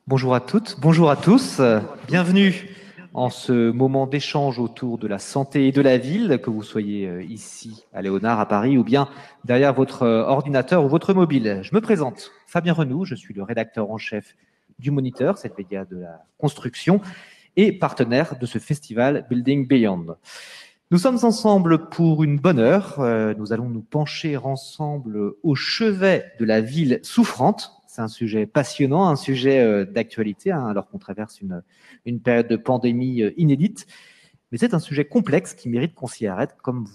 Bonjour à toutes, bonjour à tous. Bienvenue en ce moment d'échange autour de la santé et de la ville, que vous soyez ici à Léonard, à Paris, ou bien derrière votre ordinateur ou votre mobile. Je me présente, Fabien Renoux, je suis le rédacteur en chef du Moniteur, cette média de la construction, et partenaire de ce festival Building Beyond. Nous sommes ensemble pour une bonne heure. Nous allons nous pencher ensemble au chevet de la ville souffrante. C'est un sujet passionnant, un sujet d'actualité, alors qu'on traverse une période de pandémie inédite. Mais c'est un sujet complexe qui mérite qu'on s'y arrête, comme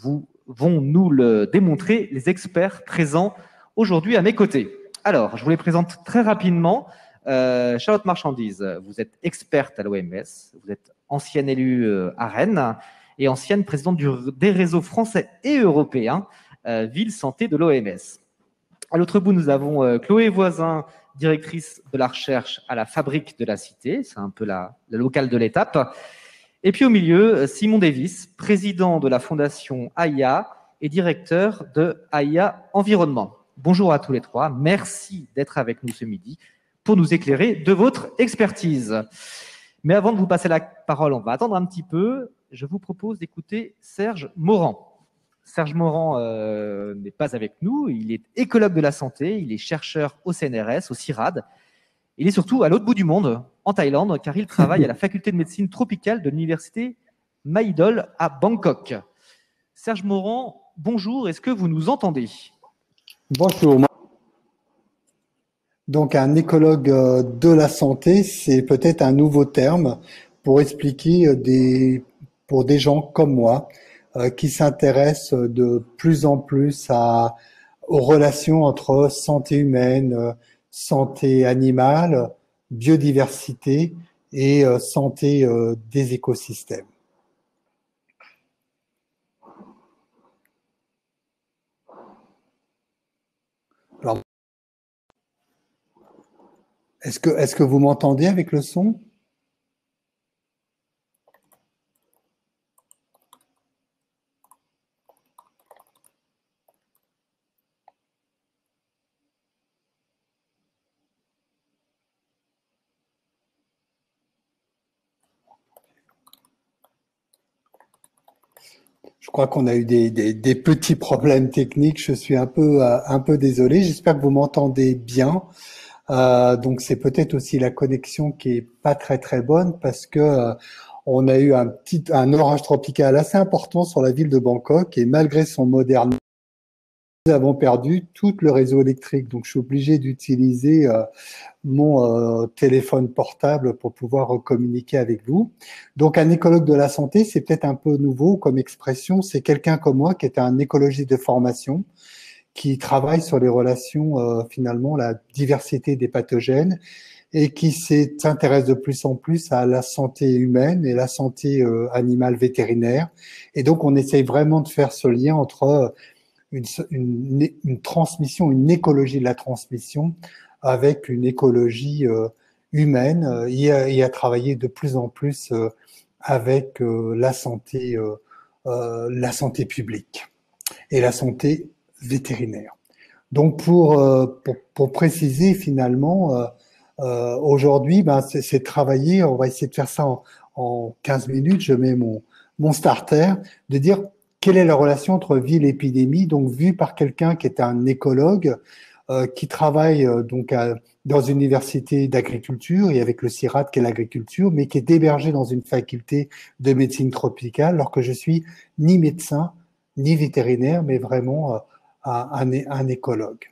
vont nous le démontrer les experts présents aujourd'hui à mes côtés. Alors, je vous les présente très rapidement. Charlotte Marchandise, vous êtes experte à l'OMS, vous êtes ancienne élue à Rennes et ancienne présidente des réseaux français et européens Ville Santé de l'OMS. À l'autre bout, nous avons Chloé Voisin, directrice de la recherche à la Fabrique de la Cité, c'est un peu la locale de l'étape. Et puis au milieu, Simon Davis, président de la fondation AIA et directeur de AIA Environnement. Bonjour à tous les trois, merci d'être avec nous ce midi pour nous éclairer de votre expertise. Mais avant de vous passer la parole, on va attendre un petit peu. Je vous propose d'écouter Serge Morand. Serge Morand n'est pas avec nous, il est écologue de la santé, il est chercheur au CNRS, au CIRAD. Il est surtout à l'autre bout du monde, en Thaïlande, car il travaille à la faculté de médecine tropicale de l'université Mahidol à Bangkok. Serge Morand, bonjour, est-ce que vous nous entendez? Bonjour. Donc, un écologue de la santé, c'est peut-être un nouveau terme pour expliquer pour des gens comme moi qui s'intéressent de plus en plus aux relations entre santé humaine, santé animale, biodiversité et santé des écosystèmes. Alors, est-ce que vous m'entendez avec le son? Je crois qu'on a eu des petits problèmes techniques. Je suis un peu désolé. J'espère que vous m'entendez bien. Donc c'est peut-être aussi la connexion qui est pas très bonne parce que on a eu un orage tropical assez important sur la ville de Bangkok et malgré son moderne, nous avons perdu tout le réseau électrique. Donc je suis obligé d'utiliser mon téléphone portable pour pouvoir communiquer avec vous. Donc un écologue de la santé, c'est peut-être un peu nouveau comme expression. C'est quelqu'un comme moi qui est un écologiste de formation, qui travaille sur les relations, finalement, la diversité des pathogènes et qui s'intéresse de plus en plus à la santé humaine et la santé animale vétérinaire. Et donc, on essaye vraiment de faire ce lien entre une transmission, une écologie de la transmission avec une écologie humaine et à travailler de plus en plus avec la santé publique et la santé vétérinaire. Donc pour préciser finalement, aujourd'hui, c'est travailler, on va essayer de faire ça en 15 minutes, je mets mon starter, de dire quelle est la relation entre ville et épidémie, donc vue par quelqu'un qui est un écologue, qui travaille dans une université d'agriculture et avec le CIRAD qui est l'agriculture, mais qui est hébergé dans une faculté de médecine tropicale, alors que je suis ni médecin, ni vétérinaire, mais vraiment un écologue.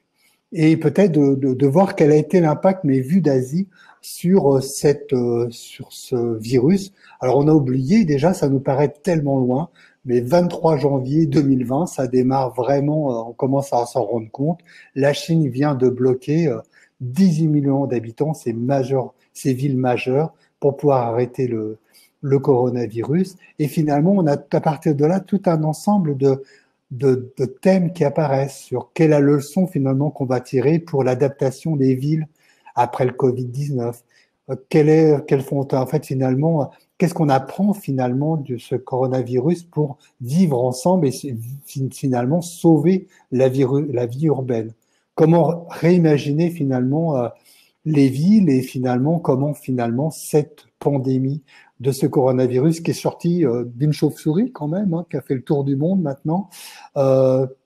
Et peut-être de voir quel a été l'impact, mais vu d'Asie, sur ce virus. Alors on a oublié, déjà, ça nous paraît tellement loin, mais 23 janvier 2020, ça démarre vraiment, on commence à s'en rendre compte. La Chine vient de bloquer 18 millions d'habitants, ces villes majeures, pour pouvoir arrêter le coronavirus. Et finalement, on a à partir de là tout un ensemble de thèmes qui apparaissent sur quelle est la leçon finalement qu'on va tirer pour l'adaptation des villes après le Covid-19. Quelles font en fait finalement, qu'est-ce qu'on apprend finalement de ce coronavirus pour vivre ensemble et finalement sauver la vie urbaine? Comment réimaginer finalement les villes et finalement comment finalement cette pandémie de ce coronavirus qui est sorti d'une chauve-souris quand même, hein, qui a fait le tour du monde maintenant,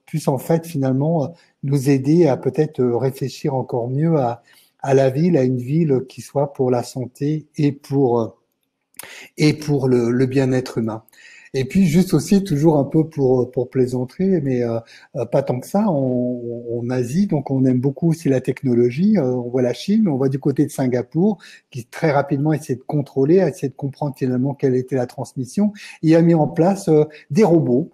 puisse en fait finalement nous aider à peut-être réfléchir encore mieux à la ville, à une ville qui soit pour la santé et pour le bien-être humain. Et puis juste aussi toujours un peu pour plaisanter, mais pas tant que ça. En Asie, donc on aime beaucoup aussi la technologie. On voit la Chine, mais on voit du côté de Singapour qui très rapidement essaie de contrôler, a essayé de comprendre finalement quelle était la transmission. Il a mis en place des robots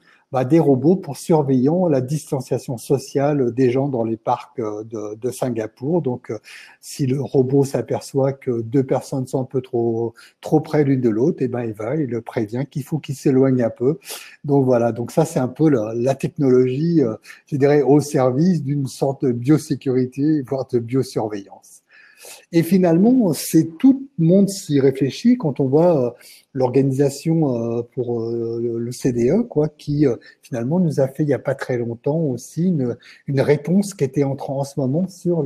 pour surveillant la distanciation sociale des gens dans les parcs de Singapour. Donc, si le robot s'aperçoit que deux personnes sont un peu trop près l'une de l'autre, et ben il le prévient qu'il faut qu'ils s'éloignent un peu. Donc voilà, donc ça c'est un peu la technologie, je dirais, au service d'une sorte de biosécurité, voire de biosurveillance. Et finalement, c'est tout le monde s'y réfléchit quand on voit l'organisation pour le CDE, quoi, qui finalement nous a fait il n'y a pas très longtemps aussi une réponse qui était en ce moment sur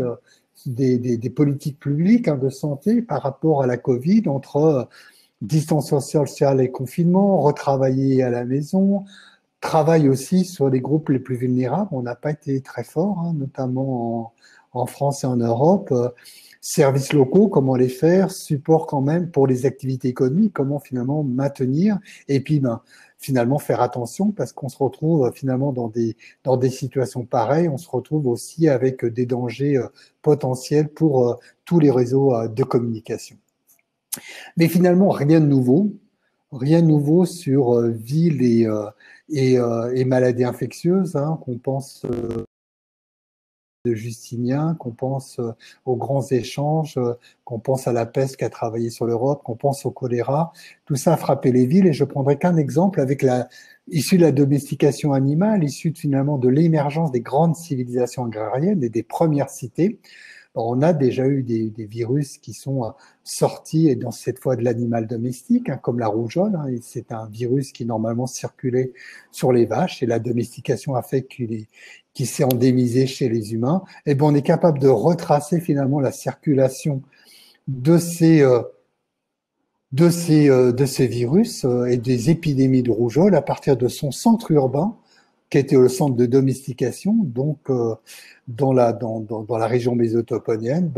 des politiques publiques hein, de santé par rapport à la Covid, entre distance sociale et confinement, retravailler à la maison, travail aussi sur les groupes les plus vulnérables. On n'a pas été très fort, hein, notamment en France et en Europe. Services locaux, comment les faire, support quand même pour les activités économiques, comment finalement maintenir, et puis finalement faire attention parce qu'on se retrouve finalement dans des situations pareilles, on se retrouve aussi avec des dangers potentiels pour tous les réseaux de communication. Mais finalement, rien de nouveau sur villes et maladies infectieuses, hein, qu'on pense de Justinien, qu'on pense aux grands échanges, qu'on pense à la peste qui a travaillé sur l'Europe, qu'on pense au choléra. Tout ça a frappé les villes et je prendrai qu'un exemple avec issu de la domestication animale, issu finalement de l'émergence des grandes civilisations agrariennes et des premières cités. On a déjà eu des virus qui sont sortis, et dans cette fois de l'animal domestique, hein, comme la rougeole. Hein, c'est un virus qui normalement circulait sur les vaches, et la domestication a fait qu'il s'est endémisé chez les humains. Et ben, on est capable de retracer finalement la circulation de ces virus et des épidémies de rougeole à partir de son centre urbain, qui était le centre de domestication, donc dans la région mésopotamienne,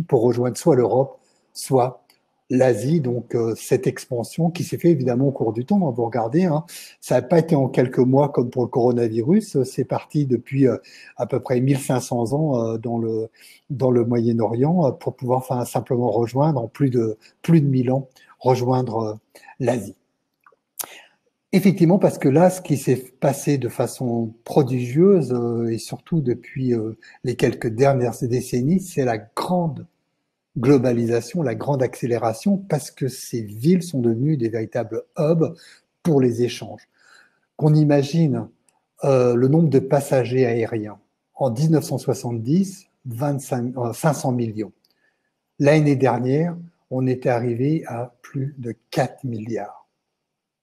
pour rejoindre soit l'Europe, soit l'Asie. Donc cette expansion qui s'est fait évidemment au cours du temps. Vous regardez, hein, ça n'a pas été en quelques mois comme pour le coronavirus. C'est parti depuis à peu près 1500 ans dans le Moyen-Orient pour pouvoir simplement rejoindre en plus de 1000 ans, rejoindre l'Asie. Effectivement, parce que là, ce qui s'est passé de façon prodigieuse, et surtout depuis les quelques dernières décennies, c'est la grande globalisation, la grande accélération, parce que ces villes sont devenues des véritables hubs pour les échanges. Qu'on imagine le nombre de passagers aériens. En 1970, 500 millions. L'année dernière, on était arrivé à plus de 4 milliards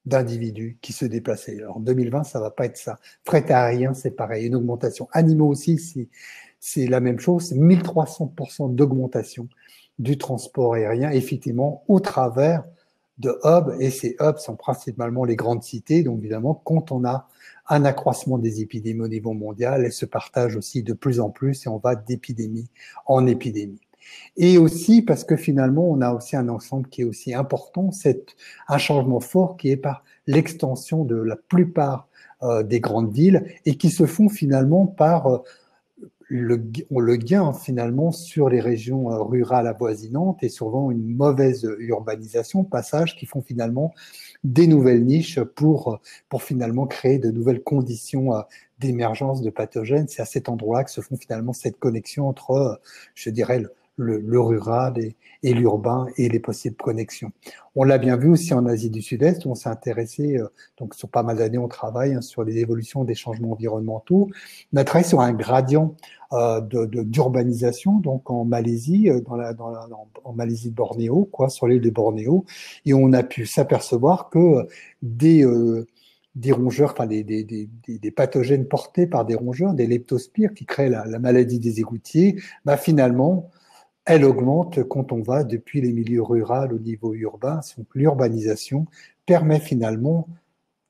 d'individus qui se déplaçaient. Alors, en 2020, ça va pas être ça. Fret aérien, c'est pareil. Une augmentation. Animaux aussi, c'est la même chose. 1300% d'augmentation du transport aérien, effectivement, au travers de hubs. Et ces hubs sont principalement les grandes cités. Donc, évidemment, quand on a un accroissement des épidémies au niveau mondial, elles se partagent aussi de plus en plus et on va d'épidémie en épidémie. Et aussi parce que finalement, on a aussi un ensemble qui est aussi important, c'est un changement fort qui est par l'extension de la plupart des grandes villes et qui se font finalement par le gain finalement sur les régions rurales avoisinantes et souvent une mauvaise urbanisation, passage qui font finalement des nouvelles niches pour finalement créer de nouvelles conditions d'émergence de pathogènes. C'est à cet endroit-là que se font finalement cette connexion entre, je dirais, le rural et l'urbain et les possibles connexions. On l'a bien vu aussi en Asie du Sud-Est, où on s'est intéressé, donc sur pas mal d'années, on travaille sur les évolutions des changements environnementaux. On a travaillé sur un gradient d'urbanisation, donc en Malaisie, en Malaisie de Bornéo, quoi, sur l'île de Bornéo, et on a pu s'apercevoir que des rongeurs, enfin des pathogènes portés par des rongeurs, des leptospires qui créent la maladie des égoutiers, bah finalement, elle augmente quand on va depuis les milieux ruraux au niveau urbain. Donc l'urbanisation permet finalement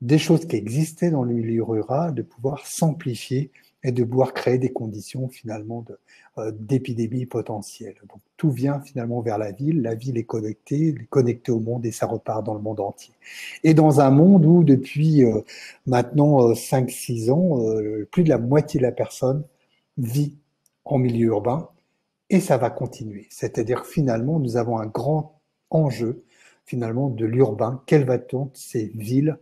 des choses qui existaient dans le milieu rural, de pouvoir s'amplifier et de pouvoir créer des conditions finalement d'épidémie potentielle. Donc tout vient finalement vers la ville est connectée au monde et ça repart dans le monde entier. Et dans un monde où depuis maintenant 5-6 ans, plus de la moitié de la personne vit en milieu urbain, et ça va continuer. C'est-à-dire finalement, nous avons un grand enjeu finalement de l'urbain. Quelles vont être ces villes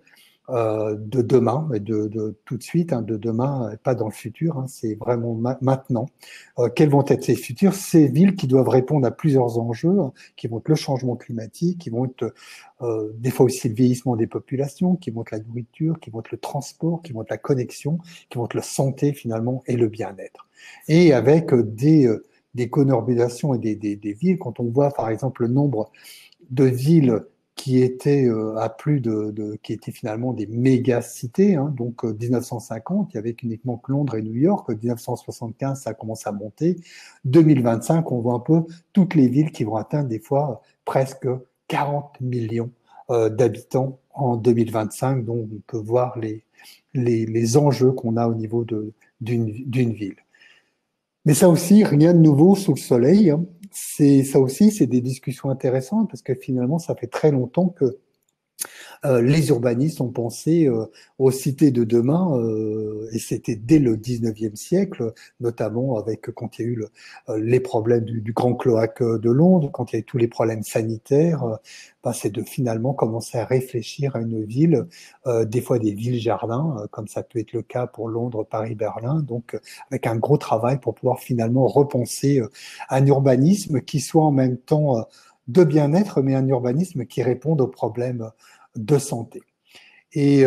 de demain, et de tout de suite, hein, de demain, pas dans le futur, hein, c'est vraiment maintenant. Quels vont être ces futurs, ces villes qui doivent répondre à plusieurs enjeux, hein, qui vont être le changement climatique, qui vont être des fois aussi le vieillissement des populations, qui vont être la nourriture, qui vont être le transport, qui vont être la connexion, qui vont être la santé finalement et le bien-être. Et avec des conurbations et des villes, quand on voit par exemple le nombre de villes qui étaient à plus qui étaient finalement des méga cités. Hein. Donc 1950, il y avait uniquement que Londres et New York. 1975, ça commence à monter. 2025, on voit un peu toutes les villes qui vont atteindre des fois presque 40 millions d'habitants en 2025. Donc on peut voir les enjeux qu'on a au niveau d'une ville. Mais ça aussi, rien de nouveau sous le soleil. Hein. Ça aussi, c'est des discussions intéressantes parce que finalement, ça fait très longtemps que les urbanistes ont pensé aux cités de demain, et c'était dès le 19e siècle, notamment avec quand il y a eu les problèmes du grand cloaque de Londres, quand il y a eu tous les problèmes sanitaires, c'est de finalement commencer à réfléchir à une ville, des fois des villes-jardins, comme ça peut être le cas pour Londres, Paris, Berlin, donc avec un gros travail pour pouvoir finalement repenser un urbanisme qui soit en même temps de bien-être, mais un urbanisme qui réponde aux problèmes de santé. Et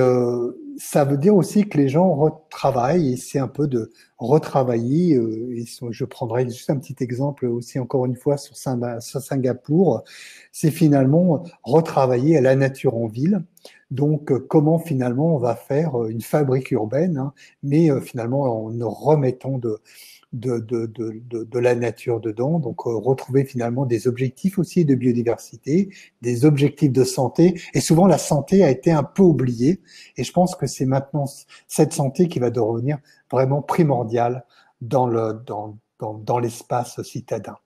ça veut dire aussi que les gens retravaillent, et c'est un peu de retravailler. Et je prendrai juste un petit exemple aussi, encore une fois, sur Singapour. C'est finalement retravailler à la nature en ville. Donc, comment finalement on va faire une fabrique urbaine, hein, mais finalement en remettant de la nature dedans. Donc, retrouver finalement des objectifs aussi de biodiversité, des objectifs de santé. Et souvent, la santé a été un peu oubliée. Et je pense que c'est maintenant cette santé qui va devenir vraiment primordiale dans l'espace citadin.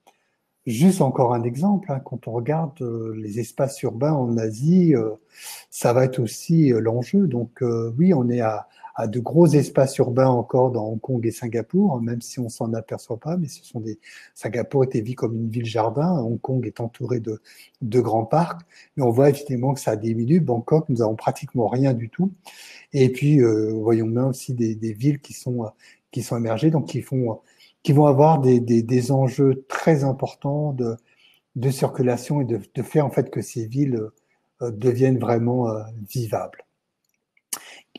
Juste encore un exemple, hein, quand on regarde les espaces urbains en Asie, ça va être aussi l'enjeu. Donc oui, on est à de gros espaces urbains encore dans Hong Kong et Singapour, hein, même si on s'en aperçoit pas, mais ce sont Singapour était vu comme une ville-jardin, Hong Kong est entouré de grands parcs, mais on voit effectivement que ça diminue. Bangkok, nous avons pratiquement rien du tout. Et puis, voyons bien aussi des villes qui sont émergées, donc qui vont avoir des enjeux très importants de circulation et de faire en fait que ces villes deviennent vraiment vivables.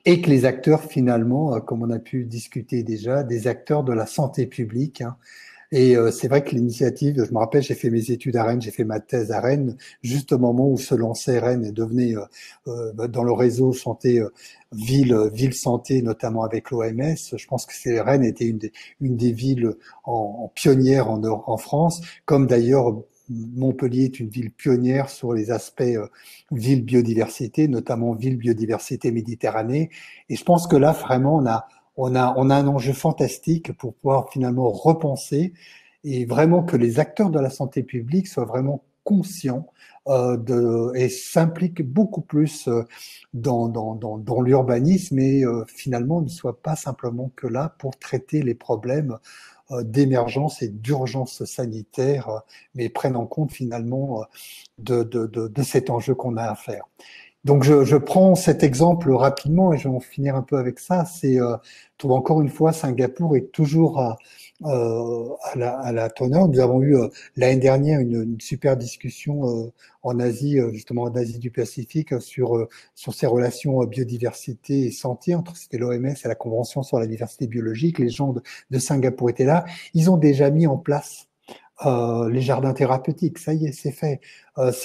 Et que les acteurs finalement, comme on a pu discuter déjà, des acteurs de la santé publique, hein. Et c'est vrai que l'initiative, je me rappelle, j'ai fait mes études à Rennes, j'ai fait ma thèse à Rennes, juste au moment où se lançait Rennes et devenait dans le réseau santé ville santé, notamment avec l'OMS. Je pense que Rennes était une des villes en pionnière en France, comme d'ailleurs Montpellier est une ville pionnière sur les aspects ville biodiversité, notamment ville biodiversité Méditerranée. Et je pense que là, vraiment, on a un enjeu fantastique pour pouvoir finalement repenser et vraiment que les acteurs de la santé publique soient vraiment conscients et s'impliquent beaucoup plus dans l'urbanisme et finalement ne soient pas simplement que là pour traiter les problèmes d'émergence et d'urgence sanitaire, mais prennent en compte finalement de cet enjeu qu'on a à faire. Donc je prends cet exemple rapidement et je vais en finir un peu avec ça. C'est encore une fois, Singapour est toujours à la teneur. Nous avons eu l'année dernière une super discussion en Asie, justement en Asie du Pacifique, sur ces relations biodiversité et santé entre c'était l'OMS et la Convention sur la diversité biologique. Les gens de Singapour étaient là. Ils ont déjà mis en place les jardins thérapeutiques, ça y est, c'est fait.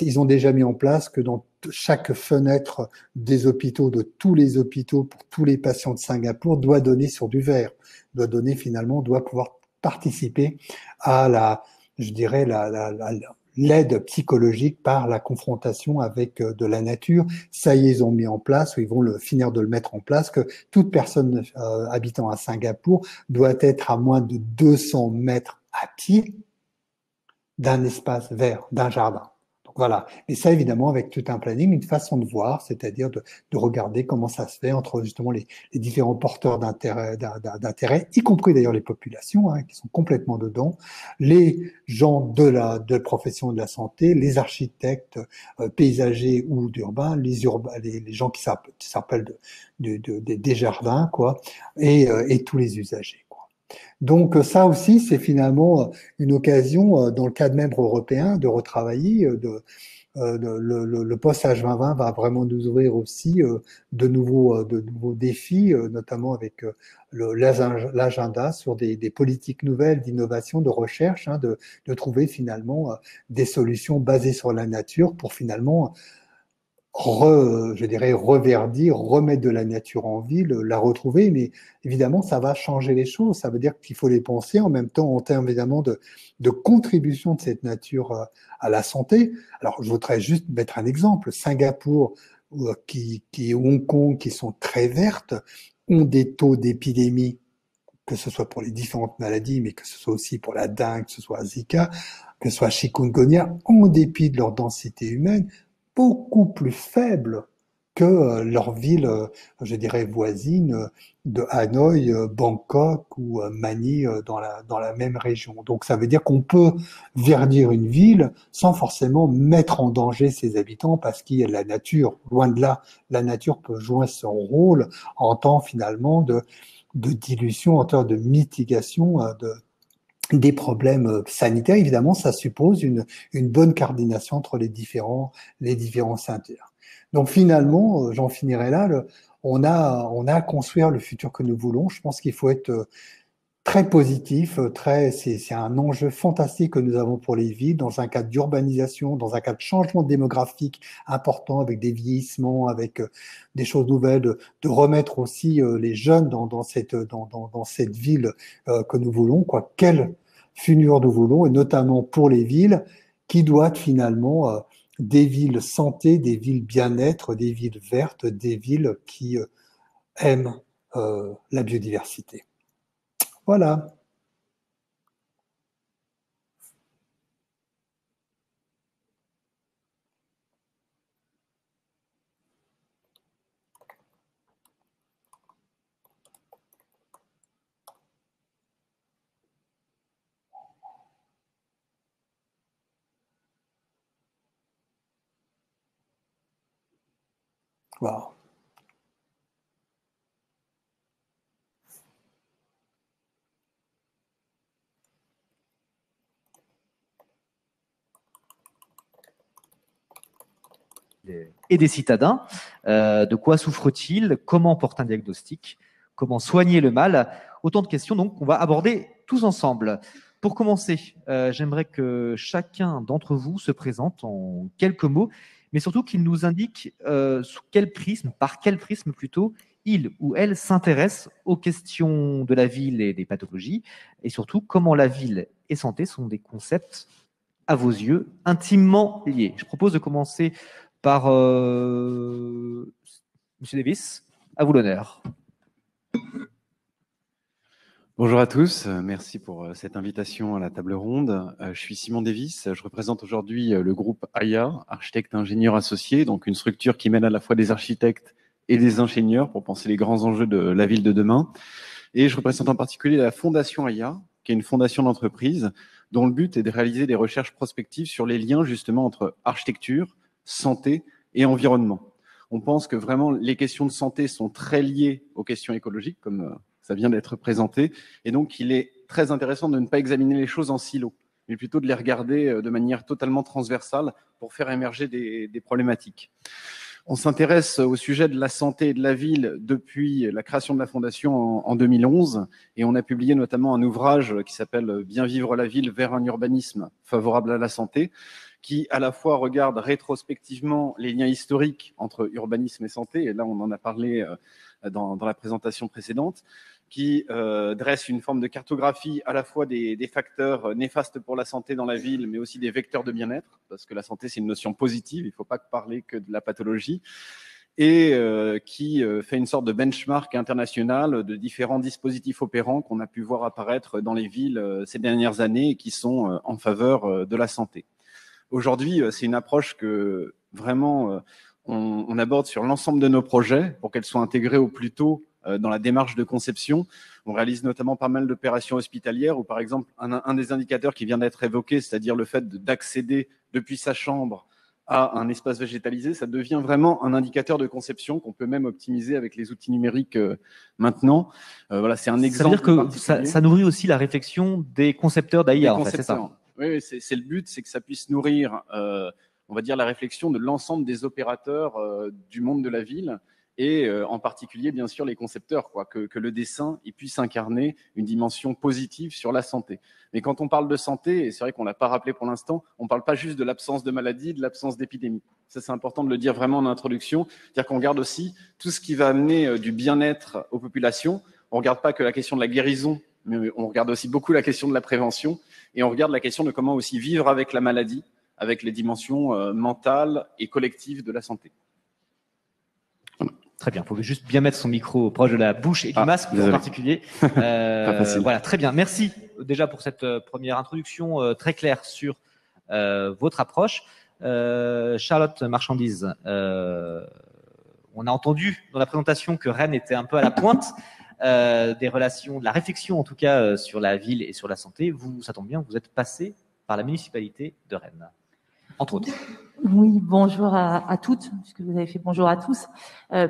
Ils ont déjà mis en place que dans chaque fenêtre des hôpitaux, de tous les hôpitaux, pour tous les patients de Singapour, doit donner sur du verre, doit pouvoir participer à je dirais, l'aide psychologique par la confrontation avec de la nature. Ça y est, ils ont mis en place, ou ils vont finir de le mettre en place, que toute personne habitant à Singapour doit être à moins de 200 mètres à pied d'un espace vert, d'un jardin. Donc voilà. Et ça, évidemment, avec tout un planning, une façon de voir, c'est-à-dire de regarder comment ça se fait entre justement les différents porteurs d'intérêt, y compris d'ailleurs les populations, hein, qui sont complètement dedans, les gens de la profession de la santé, les architectes paysagers ou d'urbains, les gens qui s'appellent des jardins, quoi, et tous les usagers. Donc ça aussi, c'est finalement une occasion, dans le cadre même européen, de retravailler. Le post H2020 va vraiment nous ouvrir aussi de nouveaux défis, notamment avec l'agenda sur des politiques nouvelles d'innovation, de recherche, hein, de trouver finalement des solutions basées sur la nature pour finalement je dirais, reverdir, remettre de la nature en ville, la retrouver, mais évidemment, ça va changer les choses. Ça veut dire qu'il faut les penser en même temps en termes évidemment de contribution de cette nature à la santé. Alors, je voudrais juste mettre un exemple. Singapour, et Hong Kong, qui sont très vertes, ont des taux d'épidémie, que ce soit pour les différentes maladies, mais que ce soit aussi pour la dengue, que ce soit Zika, que ce soit chikungunya, en dépit de leur densité humaine, beaucoup plus faibles que leurs villes, je dirais, voisines de Hanoï, Bangkok ou Manille dans la même région. Donc ça veut dire qu'on peut verdir une ville sans forcément mettre en danger ses habitants parce qu'il y a la nature. Loin de là, la nature peut jouer son rôle en temps finalement de dilution, en termes de mitigation des problèmes sanitaires. Évidemment, ça suppose une bonne coordination entre les différents secteurs. Donc finalement, j'en finirai là. On a à construire le futur que nous voulons. Je pense qu'il faut être très positif, c'est un enjeu fantastique que nous avons pour les villes, dans un cadre d'urbanisation, dans un cadre de changement démographique important, avec des vieillissements, avec des choses nouvelles, de remettre aussi les jeunes dans cette ville que nous voulons, quoi. Quelle futur nous voulons, et notamment pour les villes, qui doivent finalement des villes santé, des villes bien-être, des villes vertes, des villes qui aiment la biodiversité. Voilà. Wow. Et des citadins. De quoi souffrent-ils? Comment porter un diagnostic? Comment soigner le mal? Autant de questions donc qu'on va aborder tous ensemble. Pour commencer, j'aimerais que chacun d'entre vous se présente en quelques mots, mais surtout qu'il nous indique sous quel prisme, par quel prisme plutôt, il ou elle s'intéresse aux questions de la ville et des pathologies, et surtout comment la ville et santé sont des concepts, à vos yeux, intimement liés. Je propose de commencer par Monsieur Davis. À vous l'honneur. Bonjour à tous, merci pour cette invitation à la table ronde. Je suis Simon Davis, je représente aujourd'hui le groupe AIA, architecte ingénieur associé, donc une structure qui mène à la fois des architectes et des ingénieurs pour penser les grands enjeux de la ville de demain. Et je représente en particulier la fondation AIA, qui est une fondation d'entreprise dont le but est de réaliser des recherches prospectives sur les liens justement entre architecture, santé et environnement. On pense que vraiment les questions de santé sont très liées aux questions écologiques, comme ça vient d'être présenté, et donc il est très intéressant de ne pas examiner les choses en silo, mais plutôt de les regarder de manière totalement transversale pour faire émerger des problématiques. On s'intéresse au sujet de la santé et de la ville depuis la création de la Fondation en 2011, et on a publié notamment un ouvrage qui s'appelle « Bien vivre la ville vers un urbanisme favorable à la santé », qui à la fois regarde rétrospectivement les liens historiques entre urbanisme et santé, et là on en a parlé dans la présentation précédente, qui dresse une forme de cartographie à la fois des facteurs néfastes pour la santé dans la ville, mais aussi des vecteurs de bien-être, parce que la santé, c'est une notion positive, il ne faut pas parler que de la pathologie, et qui fait une sorte de benchmark international de différents dispositifs opérants qu'on a pu voir apparaître dans les villes ces dernières années et qui sont en faveur de la santé. Aujourd'hui, c'est une approche que vraiment on aborde sur l'ensemble de nos projets pour qu'elles soient intégrées au plus tôt dans la démarche de conception. On réalise notamment pas mal d'opérations hospitalières où, par exemple, un des indicateurs qui vient d'être évoqué, c'est-à-dire le fait d'accéder depuis sa chambre à un espace végétalisé, ça devient vraiment un indicateur de conception qu'on peut même optimiser avec les outils numériques maintenant. Voilà, c'est un exemple. Ça veut dire que ça nourrit aussi la réflexion des concepteurs d'AIA, en fait, c'est ça? Oui, c'est le but, c'est que ça puisse nourrir, on va dire, la réflexion de l'ensemble des opérateurs du monde de la ville et en particulier, bien sûr, les concepteurs, quoi, que le dessin il puisse incarner une dimension positive sur la santé. Mais quand on parle de santé, et c'est vrai qu'on ne l'a pas rappelé pour l'instant, on ne parle pas juste de l'absence de maladie, de l'absence d'épidémie. Ça, c'est important de le dire vraiment en introduction. C'est-à-dire qu'on regarde aussi tout ce qui va amener du bien-être aux populations. On ne regarde pas que la question de la guérison, mais on regarde aussi beaucoup la question de la prévention et on regarde la question de comment aussi vivre avec la maladie, avec les dimensions mentales et collectives de la santé. Très bien, il faut juste bien mettre son micro proche de la bouche et du masque en particulier. Voilà, très bien. Merci déjà pour cette première introduction très claire sur votre approche. Charlotte Marchandise, on a entendu dans la présentation que Rennes était un peu à la pointe des relations, de la réflexion en tout cas sur la ville et sur la santé. Vous, ça tombe bien, vous êtes passé par la municipalité de Rennes, entre autres. Oui, bonjour à toutes, puisque vous avez fait bonjour à tous,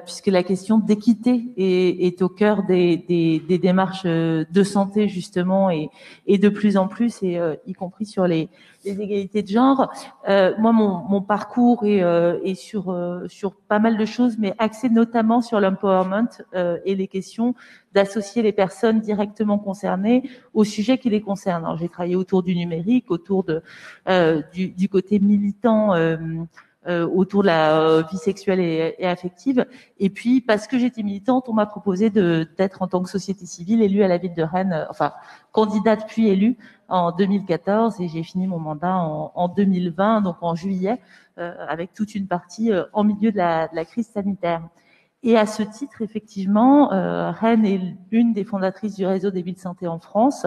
puisque la question d'équité est au cœur des démarches de santé justement et de plus en plus, et y compris sur les égalités de genre. Moi, mon parcours est sur pas mal de choses, mais axé notamment sur l'empowerment et les questions d'associer les personnes directement concernées aux sujets qui les concernent. Alors, j'ai travaillé autour du numérique, autour du côté militant, autour de la vie sexuelle et affective. Et puis, parce que j'étais militante, on m'a proposé d'être en tant que société civile élue à la ville de Rennes, enfin, candidate puis élue en 2014, et j'ai fini mon mandat en 2020, donc en juillet, avec toute une partie en milieu de la crise sanitaire. Et à ce titre, effectivement, Rennes est une des fondatrices du réseau des villes santé en France,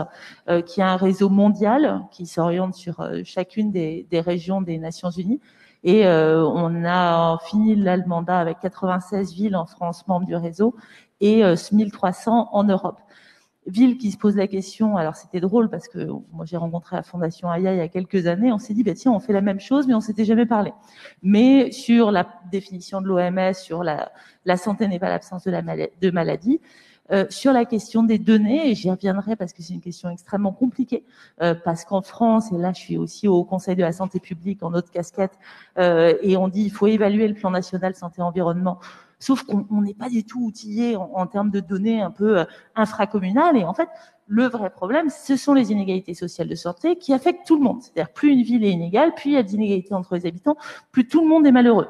qui a un réseau mondial qui s'oriente sur chacune des régions des Nations Unies. Et on a fini là le mandat avec 96 villes en France membres du réseau et 1300 en Europe. Villes qui se posent la question, alors c'était drôle parce que moi j'ai rencontré la Fondation AIA il y a quelques années, on s'est dit, bah tiens, on fait la même chose, mais on s'était jamais parlé. Mais sur la définition de l'OMS, sur la santé n'est pas l'absence de maladie, sur la question des données, et j'y reviendrai parce que c'est une question extrêmement compliquée, parce qu'en France, et là je suis aussi au Conseil de la santé publique en autre casquette, et on dit il faut évaluer le plan national santé-environnement, sauf qu'on n'est pas du tout outillé en termes de données un peu infracommunales, et en fait, le vrai problème, ce sont les inégalités sociales de santé qui affectent tout le monde. C'est-à-dire, plus une ville est inégale, plus il y a d'inégalités entre les habitants, plus tout le monde est malheureux.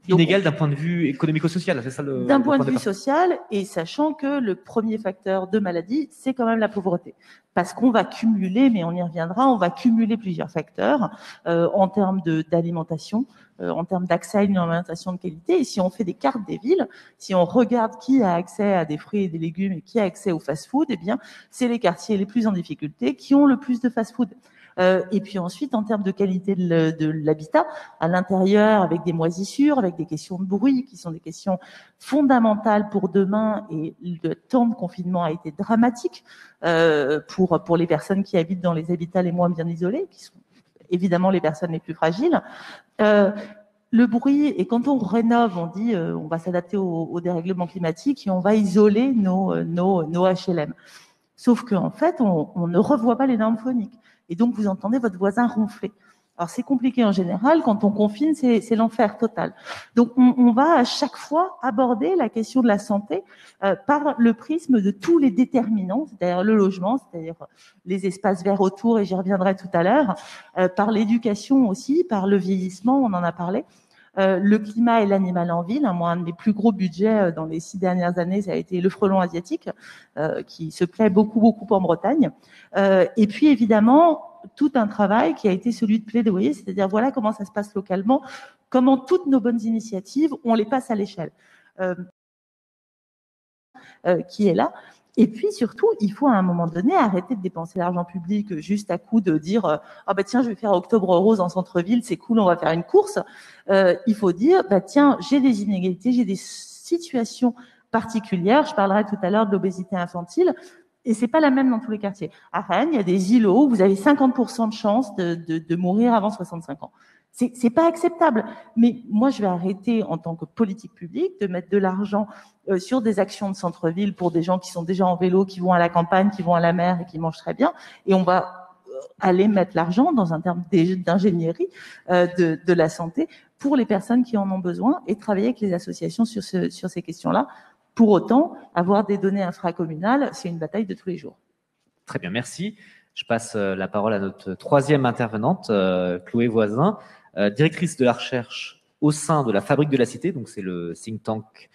Inégal d'un point de vue économico-social, c'est ça le d'un point de vue social, et sachant que le premier facteur de maladie, c'est quand même la pauvreté. Parce qu'on va cumuler, mais on y reviendra, on va cumuler plusieurs facteurs en termes d'alimentation, en termes d'accès à une alimentation de qualité. Et si on fait des cartes des villes, si on regarde qui a accès à des fruits et des légumes et qui a accès au fast-food, eh bien, c'est les quartiers les plus en difficulté qui ont le plus de fast-food. Et puis ensuite, en termes de qualité de l'habitat, à l'intérieur, avec des moisissures, avec des questions de bruit, qui sont des questions fondamentales pour demain, et le temps de confinement a été dramatique pour les personnes qui habitent dans les habitats les moins bien isolés, qui sont évidemment les personnes les plus fragiles. Le bruit, et quand on rénove, on dit on va s'adapter au dérèglement climatique et on va isoler nos HLM. Sauf qu'en fait, on ne revoit pas les normes phoniques. Et donc, vous entendez votre voisin ronfler. Alors, c'est compliqué en général. Quand on confine, c'est l'enfer total. Donc, on va à chaque fois aborder la question de la santé par le prisme de tous les déterminants, c'est-à-dire le logement, c'est-à-dire les espaces verts autour, et j'y reviendrai tout à l'heure, par l'éducation aussi, par le vieillissement, on en a parlé, Le climat et l'animal en ville. Moi, un de mes plus gros budgets dans les 6 dernières années, ça a été le frelon asiatique, qui se plaît beaucoup, beaucoup en Bretagne. Et puis, évidemment, tout un travail qui a été celui de plaidoyer, c'est-à-dire voilà comment ça se passe localement, comment toutes nos bonnes initiatives, on les passe à l'échelle qui est là. Et puis surtout, il faut à un moment donné arrêter de dépenser l'argent public juste à coup de dire ah bah tiens, je vais faire Octobre Rose en centre-ville, c'est cool, on va faire une course. Il faut dire bah tiens, j'ai des inégalités, j'ai des situations particulières. Je parlerai tout à l'heure de l'obésité infantile. Et c'est pas la même dans tous les quartiers. À Rennes, il y a des îlots où vous avez 50% de chance de mourir avant 65 ans. C'est pas acceptable. Mais moi, je vais arrêter en tant que politique publique de mettre de l'argent sur des actions de centre-ville pour des gens qui sont déjà en vélo, qui vont à la campagne, qui vont à la mer et qui mangent très bien. Et on va aller mettre l'argent dans un terme d'ingénierie de la santé pour les personnes qui en ont besoin et travailler avec les associations sur ces questions-là. Pour autant, avoir des données infracommunales, c'est une bataille de tous les jours. Très bien, merci. Je passe la parole à notre troisième intervenante, Chloé Voisin, directrice de la recherche au sein de la Fabrique de la Cité. Donc, c'est le think tank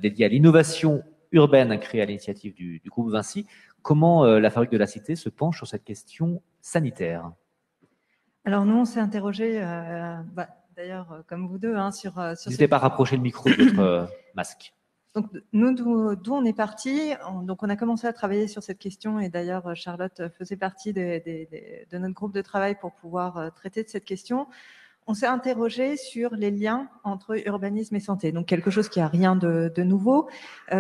dédié à l'innovation urbaine créé à l'initiative du groupe Vinci. Comment la Fabrique de la Cité se penche sur cette question sanitaire? Alors, nous, on s'est interrogé, d'ailleurs, comme vous deux, sur N'hésitez pas à rapprocher le micro de votre masque. Donc, nous, d'où on est parti, donc on a commencé à travailler sur cette question et d'ailleurs, Charlotte faisait partie de notre groupe de travail pour pouvoir traiter de cette question. On s'est interrogé sur les liens entre urbanisme et santé, donc quelque chose qui a rien de nouveau,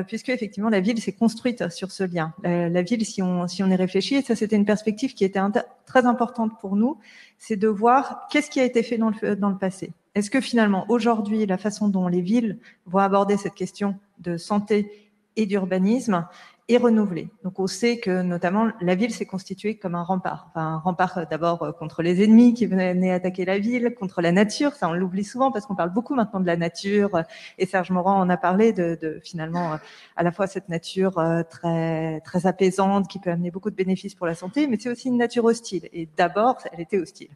puisque effectivement la ville s'est construite sur ce lien. La ville, si on y réfléchit, et ça c'était une perspective qui était très importante pour nous, c'est de voir qu'est-ce qui a été fait dans le passé. Est-ce que finalement aujourd'hui la façon dont les villes vont aborder cette question de santé et d'urbanisme est renouvelée. Donc on sait que notamment la ville s'est constituée comme un rempart. Enfin, un rempart d'abord contre les ennemis qui venaient attaquer la ville, contre la nature, ça on l'oublie souvent parce qu'on parle beaucoup maintenant de la nature et Serge Morand en a parlé de finalement à la fois cette nature très très apaisante qui peut amener beaucoup de bénéfices pour la santé, mais c'est aussi une nature hostile et d'abord elle était hostile.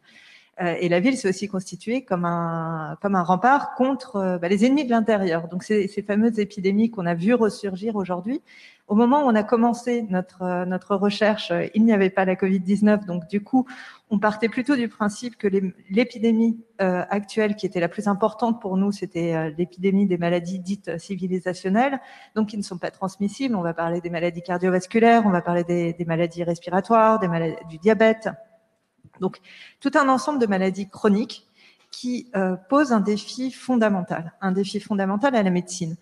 Et la ville s'est aussi constituée comme un rempart contre les ennemis de l'intérieur. Donc ces fameuses épidémies qu'on a vues ressurgir aujourd'hui, au moment où on a commencé notre recherche, il n'y avait pas la Covid-19, donc du coup, on partait plutôt du principe que l'épidémie actuelle qui était la plus importante pour nous, c'était l'épidémie des maladies dites civilisationnelles, donc qui ne sont pas transmissibles. On va parler des maladies cardiovasculaires, on va parler des maladies respiratoires, du diabète. Donc, tout un ensemble de maladies chroniques qui posent un défi fondamental à la médecine.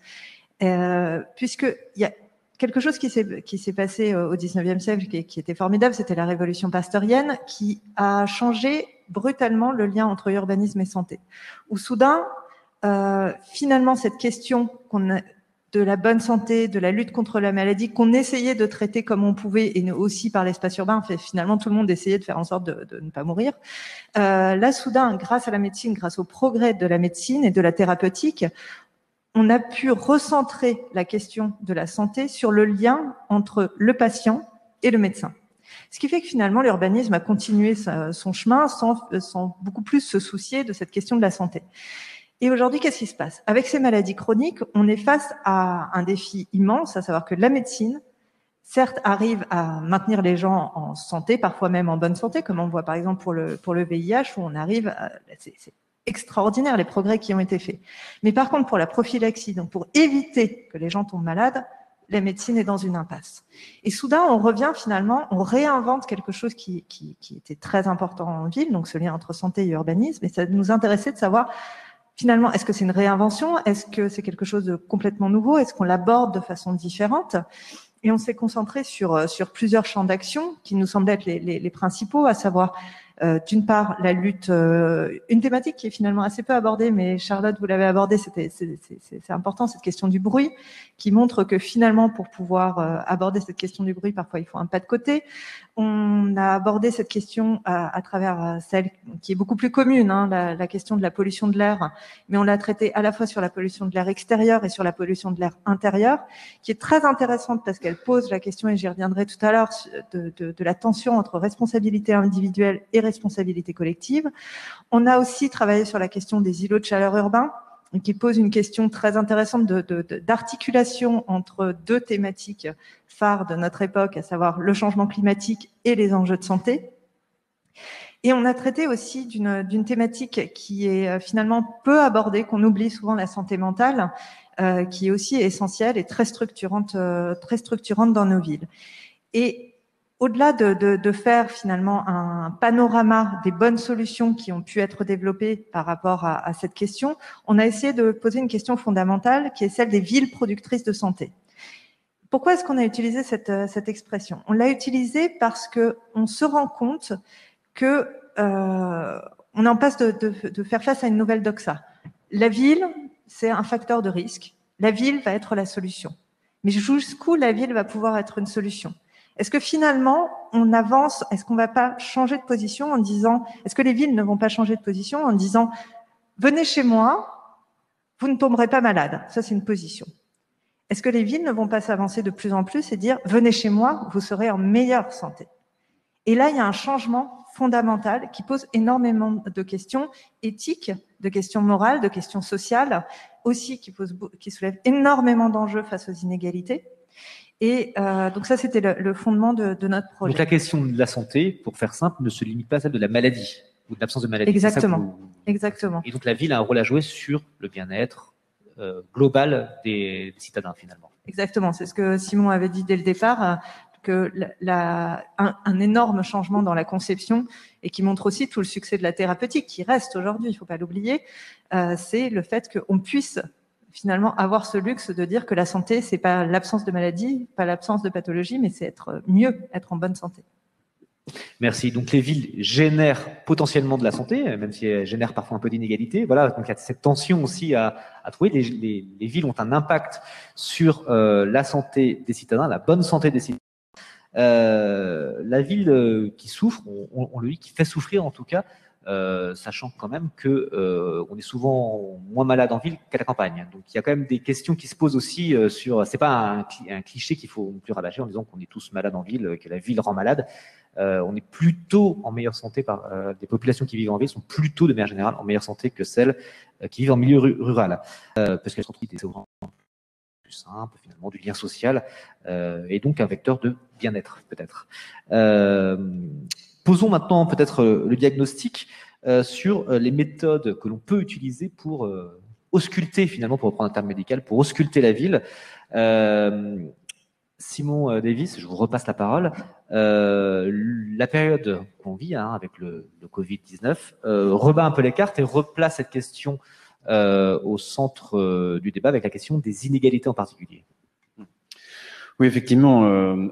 Puisqu'il y a quelque chose qui s'est passé au 19e siècle qui était formidable, c'était la révolution pasteurienne qui a changé brutalement le lien entre urbanisme et santé. Où soudain, finalement, cette question de la bonne santé, de la lutte contre la maladie, qu'on essayait de traiter comme on pouvait, et aussi par l'espace urbain, finalement tout le monde essayait de faire en sorte de ne pas mourir. Là, soudain, grâce à la médecine, grâce au progrès de la médecine et de la thérapeutique, on a pu recentrer la question de la santé sur le lien entre le patient et le médecin. Ce qui fait que finalement, l'urbanisme a continué son chemin sans beaucoup plus se soucier de cette question de la santé. Et aujourd'hui, qu'est-ce qui se passe? Avec ces maladies chroniques, on est face à un défi immense, à savoir que la médecine, certes, arrive à maintenir les gens en santé, parfois même en bonne santé, comme on voit par exemple pour le VIH, où on arrive c'est extraordinaire les progrès qui ont été faits. Mais par contre, pour la prophylaxie, donc pour éviter que les gens tombent malades, la médecine est dans une impasse. Et soudain, on revient finalement, on réinvente quelque chose qui était très important en ville, donc ce lien entre santé et urbanisme, et ça nous intéressait de savoir finalement, est-ce que c'est une réinvention? Est-ce que c'est quelque chose de complètement nouveau? Est-ce qu'on l'aborde de façon différente? Et on s'est concentré sur plusieurs champs d'action qui nous semblent être les principaux, à savoir d'une part la lutte, une thématique qui est finalement assez peu abordée, mais Charlotte, vous l'avez abordée, c'est important, cette question du bruit, qui montre que finalement, pour pouvoir aborder cette question du bruit, parfois il faut un pas de côté. On a abordé cette question à travers celle qui est beaucoup plus commune, la question de la pollution de l'air, mais on l'a traitée à la fois sur la pollution de l'air extérieur et sur la pollution de l'air intérieur, qui est très intéressante parce qu'elle pose la question, et j'y reviendrai tout à l'heure, de la tension entre responsabilité individuelle et responsabilité collective. On a aussi travaillé sur la question des îlots de chaleur urbains, qui pose une question très intéressante d'articulation entre deux thématiques phares de notre époque, à savoir le changement climatique et les enjeux de santé. Et on a traité aussi d'une thématique qui est finalement peu abordée, qu'on oublie souvent, la santé mentale, qui est aussi essentielle et très structurante dans nos villes. Et au-delà de faire finalement un panorama des bonnes solutions qui ont pu être développées par rapport à cette question, on a essayé de poser une question fondamentale qui est celle des villes productrices de santé. Pourquoi est-ce qu'on a utilisé cette expression? On l'a utilisée parce que on se rend compte que on est en passe de faire face à une nouvelle doxa. La ville, c'est un facteur de risque. La ville va être la solution. Mais jusqu'où la ville va pouvoir être une solution? Est-ce que finalement, on avance? Est-ce qu'on ne va pas changer de position en disant, est-ce que les villes ne vont pas changer de position en disant, venez chez moi, vous ne tomberez pas malade? Ça, c'est une position. Est-ce que les villes ne vont pas s'avancer de plus en plus et dire, venez chez moi, vous serez en meilleure santé? Et là, il y a un changement fondamental qui pose énormément de questions éthiques, de questions morales, de questions sociales, aussi qui soulèvent énormément d'enjeux face aux inégalités. Et donc ça, c'était le fondement de notre projet. Donc la question de la santé, pour faire simple, ne se limite pas à celle de la maladie ou de l'absence de maladie. Exactement. Exactement. Et donc la ville a un rôle à jouer sur le bien-être global des citadins, finalement. Exactement. C'est ce que Simon avait dit dès le départ, que un énorme changement dans la conception, et qui montre aussi tout le succès de la thérapeutique, qui reste aujourd'hui, il ne faut pas l'oublier, c'est le fait qu'on puisse finalement avoir ce luxe de dire que la santé, c'est pas l'absence de maladie, pas l'absence de pathologie, mais c'est être mieux, être en bonne santé. Merci. Donc les villes génèrent potentiellement de la santé, même si elles génèrent parfois un peu d'inégalité. Voilà, donc il y a cette tension aussi à trouver. Les villes ont un impact sur la santé des citadins, la bonne santé des citadins. La ville qui souffre, on le dit, qui fait souffrir en tout cas, sachant quand même que on est souvent moins malade en ville qu'à la campagne. Donc il y a quand même des questions qui se posent aussi sur. C'est pas un cliché qu'il faut plus rabâcher en disant qu'on est tous malades en ville, que la ville rend malade. On est plutôt en meilleure santé des populations qui vivent en ville sont plutôt de manière générale en meilleure santé que celles qui vivent en milieu rural, parce qu'elles sont plus simple, finalement, du lien social, et donc un vecteur de bien-être, peut-être. Posons maintenant peut-être le diagnostic sur les méthodes que l'on peut utiliser pour ausculter, finalement, pour reprendre un terme médical, pour ausculter la ville. Simon Davis, je vous repasse la parole. La période qu'on vit avec le Covid-19 rebat un peu les cartes et replace cette question au centre du débat avec la question des inégalités en particulier. Oui, effectivement,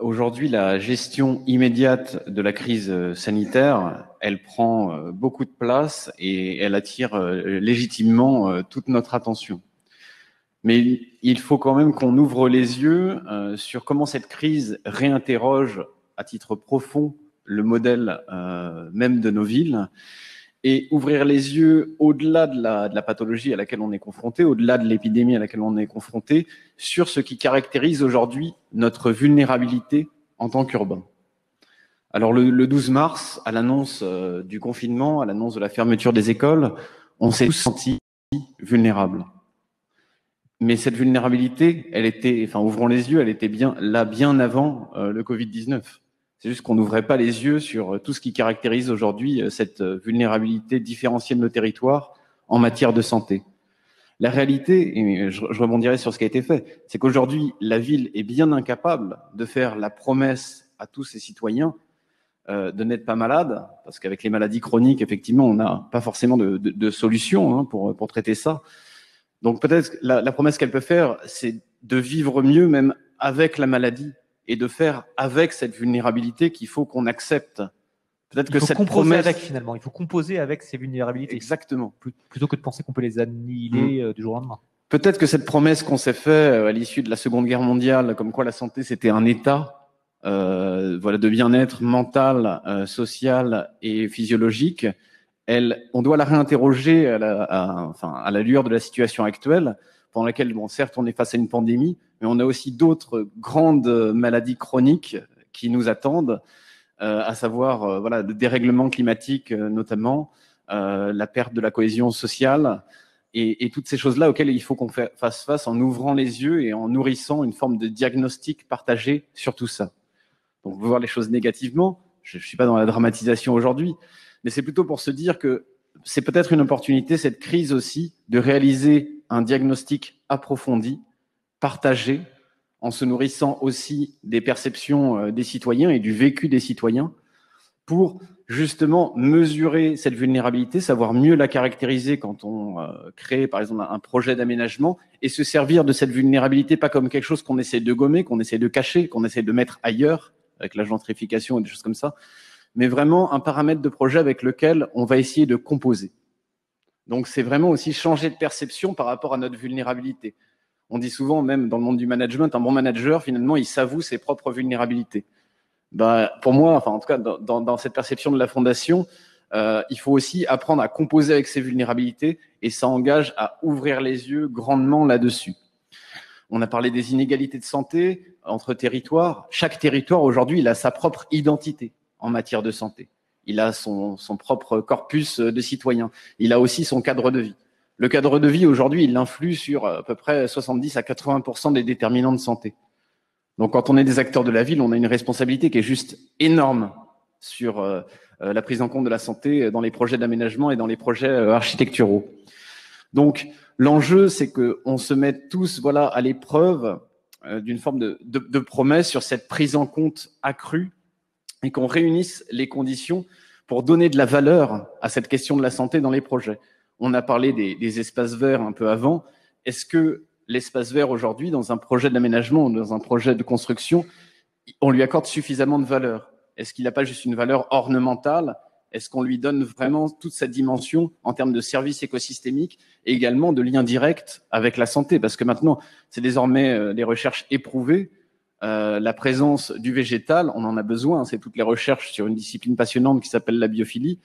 aujourd'hui, la gestion immédiate de la crise sanitaire, elle prend beaucoup de place et elle attire légitimement toute notre attention. Mais il faut quand même qu'on ouvre les yeux sur comment cette crise réinterroge à titre profond le modèle même de nos villes, et ouvrir les yeux au-delà de la pathologie à laquelle on est confronté, au-delà de l'épidémie à laquelle on est confronté, sur ce qui caractérise aujourd'hui notre vulnérabilité en tant qu'urbain. Alors le 12 mars, à l'annonce du confinement, à l'annonce de la fermeture des écoles, on s'est tous sentis vulnérables. Mais cette vulnérabilité, elle était, enfin ouvrons les yeux, elle était bien là bien avant le Covid-19. C'est juste qu'on n'ouvrait pas les yeux sur tout ce qui caractérise aujourd'hui cette vulnérabilité différenciée de nos territoires en matière de santé. La réalité, et je rebondirai sur ce qui a été fait, c'est qu'aujourd'hui, la ville est bien incapable de faire la promesse à tous ses citoyens de n'être pas malade, parce qu'avec les maladies chroniques, effectivement, on n'a pas forcément de solution pour traiter ça. Donc peut-être la promesse qu'elle peut faire, c'est de vivre mieux même avec la maladie, et de faire avec cette vulnérabilité qu'il faut qu'on accepte. Peut-être que cette promesse... avec, finalement, il faut composer avec ces vulnérabilités. Exactement. Plutôt que de penser qu'on peut les annihiler du jour au lendemain. Peut-être que cette promesse qu'on s'est faite à l'issue de la Seconde Guerre mondiale, comme quoi la santé c'était un état de bien-être mental, social et physiologique, on doit la réinterroger à la lueur de la situation actuelle, pendant laquelle, bon, certes, on est face à une pandémie, mais on a aussi d'autres grandes maladies chroniques qui nous attendent, à savoir voilà, le dérèglement climatique notamment, la perte de la cohésion sociale, et toutes ces choses-là auxquelles il faut qu'on fasse face en ouvrant les yeux et en nourrissant une forme de diagnostic partagé sur tout ça. Donc, on peut voir les choses négativement. Je ne suis pas dans la dramatisation aujourd'hui, mais c'est plutôt pour se dire que c'est peut-être une opportunité, cette crise aussi, de réaliser un diagnostic approfondi, partagé, en se nourrissant aussi des perceptions des citoyens et du vécu des citoyens, pour justement mesurer cette vulnérabilité, savoir mieux la caractériser quand on crée par exemple un projet d'aménagement, et se servir de cette vulnérabilité pas comme quelque chose qu'on essaie de gommer, qu'on essaie de cacher, qu'on essaie de mettre ailleurs, avec la gentrification et des choses comme ça, mais vraiment un paramètre de projet avec lequel on va essayer de composer. Donc c'est vraiment aussi changer de perception par rapport à notre vulnérabilité. On dit souvent, même dans le monde du management, un bon manager, finalement, il s'avoue ses propres vulnérabilités. Bah, pour moi, enfin, en tout cas, dans cette perception de la fondation, il faut aussi apprendre à composer avec ses vulnérabilités, et ça engage à ouvrir les yeux grandement là-dessus. On a parlé des inégalités de santé entre territoires. Chaque territoire, aujourd'hui, il a sa propre identité en matière de santé. Il a son propre corpus de citoyens. Il a aussi son cadre de vie. Le cadre de vie, aujourd'hui, il influe sur à peu près 70 à 80% des déterminants de santé. Donc, quand on est des acteurs de la ville, on a une responsabilité qui est juste énorme sur la prise en compte de la santé dans les projets d'aménagement et dans les projets architecturaux. Donc, l'enjeu, c'est qu'on se mette tous voilà, à l'épreuve d'une forme de promesse sur cette prise en compte accrue, et qu'on réunisse les conditions pour donner de la valeur à cette question de la santé dans les projets. On a parlé des espaces verts un peu avant. Est-ce que l'espace vert aujourd'hui, dans un projet d'aménagement ou dans un projet de construction, on lui accorde suffisamment de valeur? Est-ce qu'il n'a pas juste une valeur ornementale? Est-ce qu'on lui donne vraiment toute sa dimension en termes de services écosystémiques et également de liens directs avec la santé? Parce que maintenant, c'est désormais les recherches éprouvées. La présence du végétal, on en a besoin. C'est toutes les recherches sur une discipline passionnante qui s'appelle la biophilie.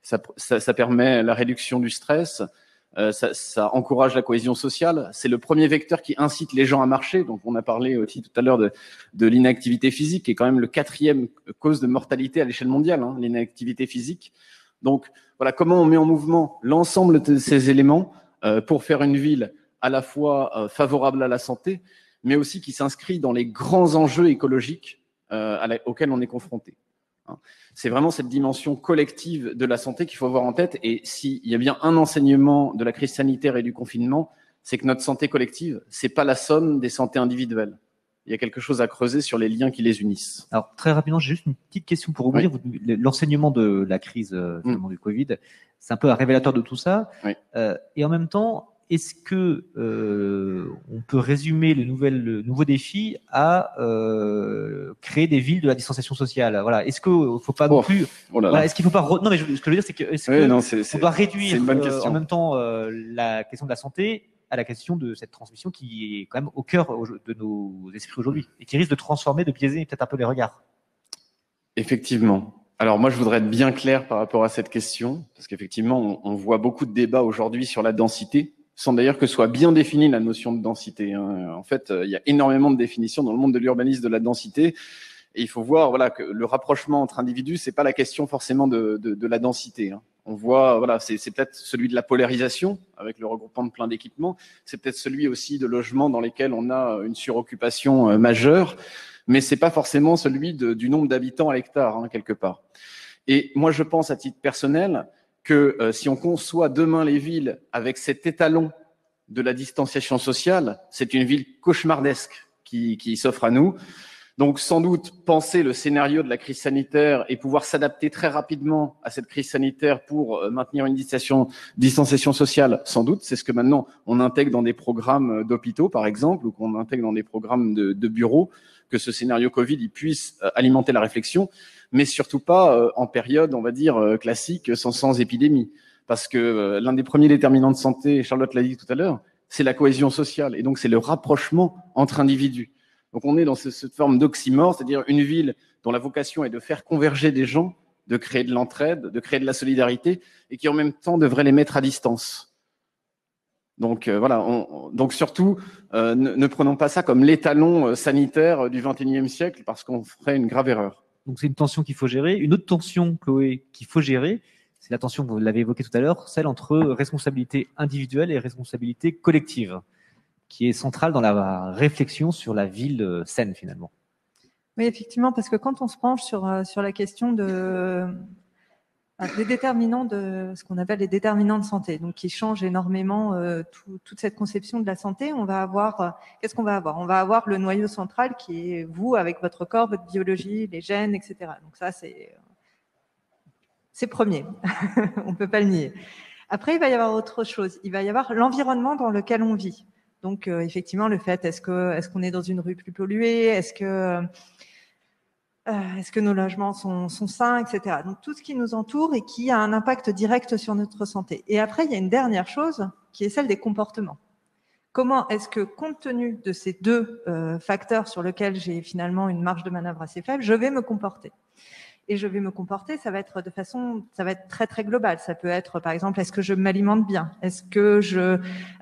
Ça permet la réduction du stress. Ça encourage la cohésion sociale. C'est le premier vecteur qui incite les gens à marcher. Donc, on a parlé aussi tout à l'heure de l'inactivité physique, qui est quand même le 4e cause de mortalité à l'échelle mondiale, hein, l'inactivité physique. Donc, voilà comment on met en mouvement l'ensemble de ces éléments pour faire une ville à la fois favorable à la santé, mais aussi qui s'inscrit dans les grands enjeux écologiques auxquels on est confronté. C'est vraiment cette dimension collective de la santé qu'il faut avoir en tête. Et s'il y a bien un enseignement de la crise sanitaire et du confinement, c'est que notre santé collective, c'est pas la somme des santé individuelles. Il y a quelque chose à creuser sur les liens qui les unissent. Alors, très rapidement, j'ai juste une petite question pour ouvrir. Oui. L'enseignement de la crise du Covid, c'est un peu un révélateur de tout ça. Oui. Et en même temps, est-ce que on peut résumer le nouveau défi à créer des villes de la distanciation sociale? Voilà. Est-ce qu'il ne faut pas non plus voilà, est-ce qu'il faut pas non mais ce que je veux dire c'est que on doit réduire en même temps la question de la santé à la question de cette transmission qui est quand même au cœur de nos esprits aujourd'hui et qui risque de transformer, de biaiser peut-être un peu les regards. Effectivement. Alors moi, je voudrais être bien clair par rapport à cette question, parce qu'effectivement, on voit beaucoup de débats aujourd'hui sur la densité, sans d'ailleurs que soit bien définie la notion de densité. En fait, il y a énormément de définitions dans le monde de l'urbanisme de la densité, et il faut voir voilà, que le rapprochement entre individus, c'est pas la question forcément de la densité. On voit, voilà, c'est peut-être celui de la polarisation, avec le regroupement de plein d'équipements, c'est peut-être celui aussi de logements dans lesquels on a une suroccupation majeure, mais c'est pas forcément celui du nombre d'habitants à l'hectare, quelque part. Et moi, je pense à titre personnel que si on conçoit demain les villes avec cet étalon de la distanciation sociale, c'est une ville cauchemardesque qui s'offre à nous. Donc, sans doute, penser le scénario de la crise sanitaire et pouvoir s'adapter très rapidement à cette crise sanitaire pour maintenir une distanciation sociale, sans doute. C'est ce que maintenant on intègre dans des programmes d'hôpitaux, par exemple, ou qu'on intègre dans des programmes de bureaux, que ce scénario Covid il puisse alimenter la réflexion, mais surtout pas en période, on va dire, classique, sans épidémie. Parce que l'un des premiers déterminants de santé, Charlotte l'a dit tout à l'heure, c'est la cohésion sociale. Et donc, c'est le rapprochement entre individus. Donc, on est dans cette forme d'oxymore, c'est-à-dire une ville dont la vocation est de faire converger des gens, de créer de l'entraide, de créer de la solidarité, et qui en même temps devrait les mettre à distance. Donc voilà, donc surtout, ne prenons pas ça comme l'étalon sanitaire du XXIe siècle, parce qu'on ferait une grave erreur. Donc c'est une tension qu'il faut gérer. Une autre tension, Chloé, qu'il faut gérer, c'est la tension, vous l'avez évoqué tout à l'heure, celle entre responsabilité individuelle et responsabilité collective, qui est centrale dans la réflexion sur la ville saine finalement. Oui, effectivement, parce que quand on se penche sur la question des déterminants de ce qu'on appelle les déterminants de santé, donc qui changent énormément toute cette conception de la santé, on va avoir qu'est-ce qu'on va avoir? On va avoir le noyau central qui est vous avec votre corps, votre biologie, les gènes, etc. Donc ça c'est premier, on peut pas le nier. Après, il va y avoir autre chose. Il va y avoir l'environnement dans lequel on vit. Donc effectivement, le fait est-ce qu'on est dans une rue plus polluée, est-ce que nos logements sont sains, etc. Donc tout ce qui nous entoure et qui a un impact direct sur notre santé. Et après, il y a une dernière chose qui est celle des comportements. Comment est-ce que, compte tenu de ces deux facteurs sur lesquels j'ai finalement une marge de manœuvre assez faible, je vais me comporter? Et je vais me comporter, ça va être très très global. Ça peut être, par exemple, est-ce que je m'alimente bien? Est-ce que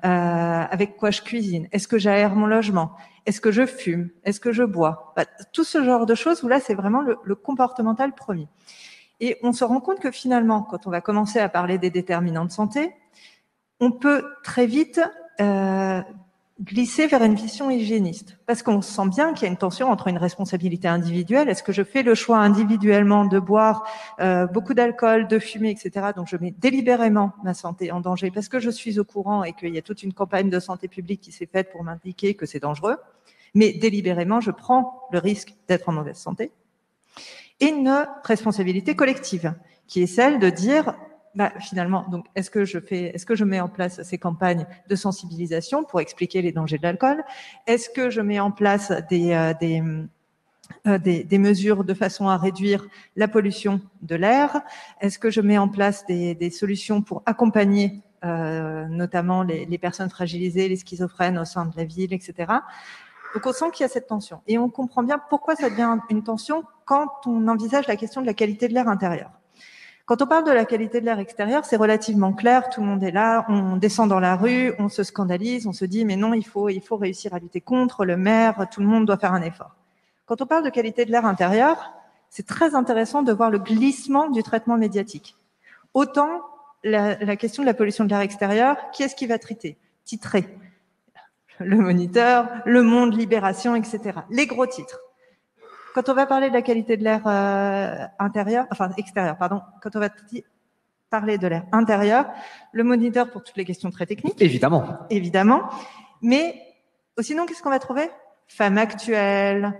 avec quoi je cuisine? Est-ce que j'aère mon logement? Est-ce que je fume? Est-ce que je bois? Tout ce genre de choses où là, c'est vraiment le comportemental premier. Et on se rend compte que finalement, quand on va commencer à parler des déterminants de santé, on peut très vite glisser vers une vision hygiéniste. Parce qu'on sent bien qu'il y a une tension entre une responsabilité individuelle. Est-ce que je fais le choix individuellement de boire beaucoup d'alcool, de fumer, etc. Donc je mets délibérément ma santé en danger parce que je suis au courant et qu'il y a toute une campagne de santé publique qui s'est faite pour m'indiquer que c'est dangereux. Mais délibérément, je prends le risque d'être en mauvaise santé. Et une responsabilité collective, qui est celle de dire finalement, donc, est-ce que je mets en place ces campagnes de sensibilisation pour expliquer les dangers de l'alcool? Est-ce que je mets en place des mesures de façon à réduire la pollution de l'air? Est-ce que je mets en place des solutions pour accompagner notamment les personnes fragilisées, les schizophrènes au sein de la ville, etc. Donc on sent qu'il y a cette tension. Et on comprend bien pourquoi ça devient une tension quand on envisage la question de la qualité de l'air intérieur. Quand on parle de la qualité de l'air extérieur, c'est relativement clair, tout le monde est là, on descend dans la rue, on se scandalise, on se dit mais non, il faut réussir à lutter contre, le maire, tout le monde doit faire un effort. Quand on parle de qualité de l'air intérieur, c'est très intéressant de voir le glissement du traitement médiatique. Autant la question de la pollution de l'air extérieur, qui est-ce qui va titrer? Le Moniteur, Le Monde, Libération, etc. Les gros titres. Quand on va parler de la qualité de l'air extérieur, quand on va parler de l'air intérieur, Le Moniteur pour toutes les questions très techniques. Évidemment. Mais sinon, qu'est-ce qu'on va trouver? Femmes actuelles,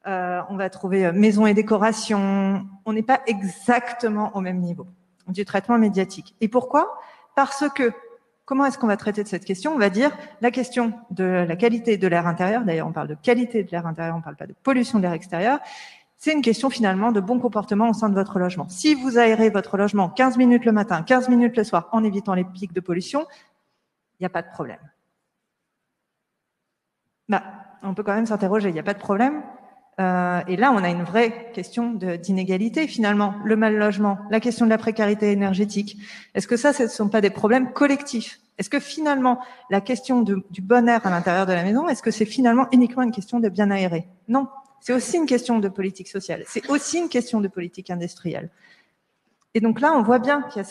on va trouver maisons et décorations. On n'est pas exactement au même niveau du traitement médiatique. Et pourquoi? Parce que comment est-ce qu'on va traiter de cette question? On va dire la question de la qualité de l'air intérieur, d'ailleurs on parle de qualité de l'air intérieur, on ne parle pas de pollution de l'air extérieur, c'est une question finalement de bon comportement au sein de votre logement. Si vous aérez votre logement 15 minutes le matin, 15 minutes le soir, en évitant les pics de pollution, il n'y a pas de problème. On peut quand même s'interroger, il n'y a pas de problème. Et là, on a une vraie question d'inégalité finalement. Le mal logement, la question de la précarité énergétique. Est-ce que ce ne sont pas des problèmes collectifs? Est-ce que finalement, la question du bon air à l'intérieur de la maison, est-ce que c'est finalement uniquement une question de bien aérer? Non, c'est aussi une question de politique sociale. C'est aussi une question de politique industrielle. Et donc là, on voit bien qu'il y a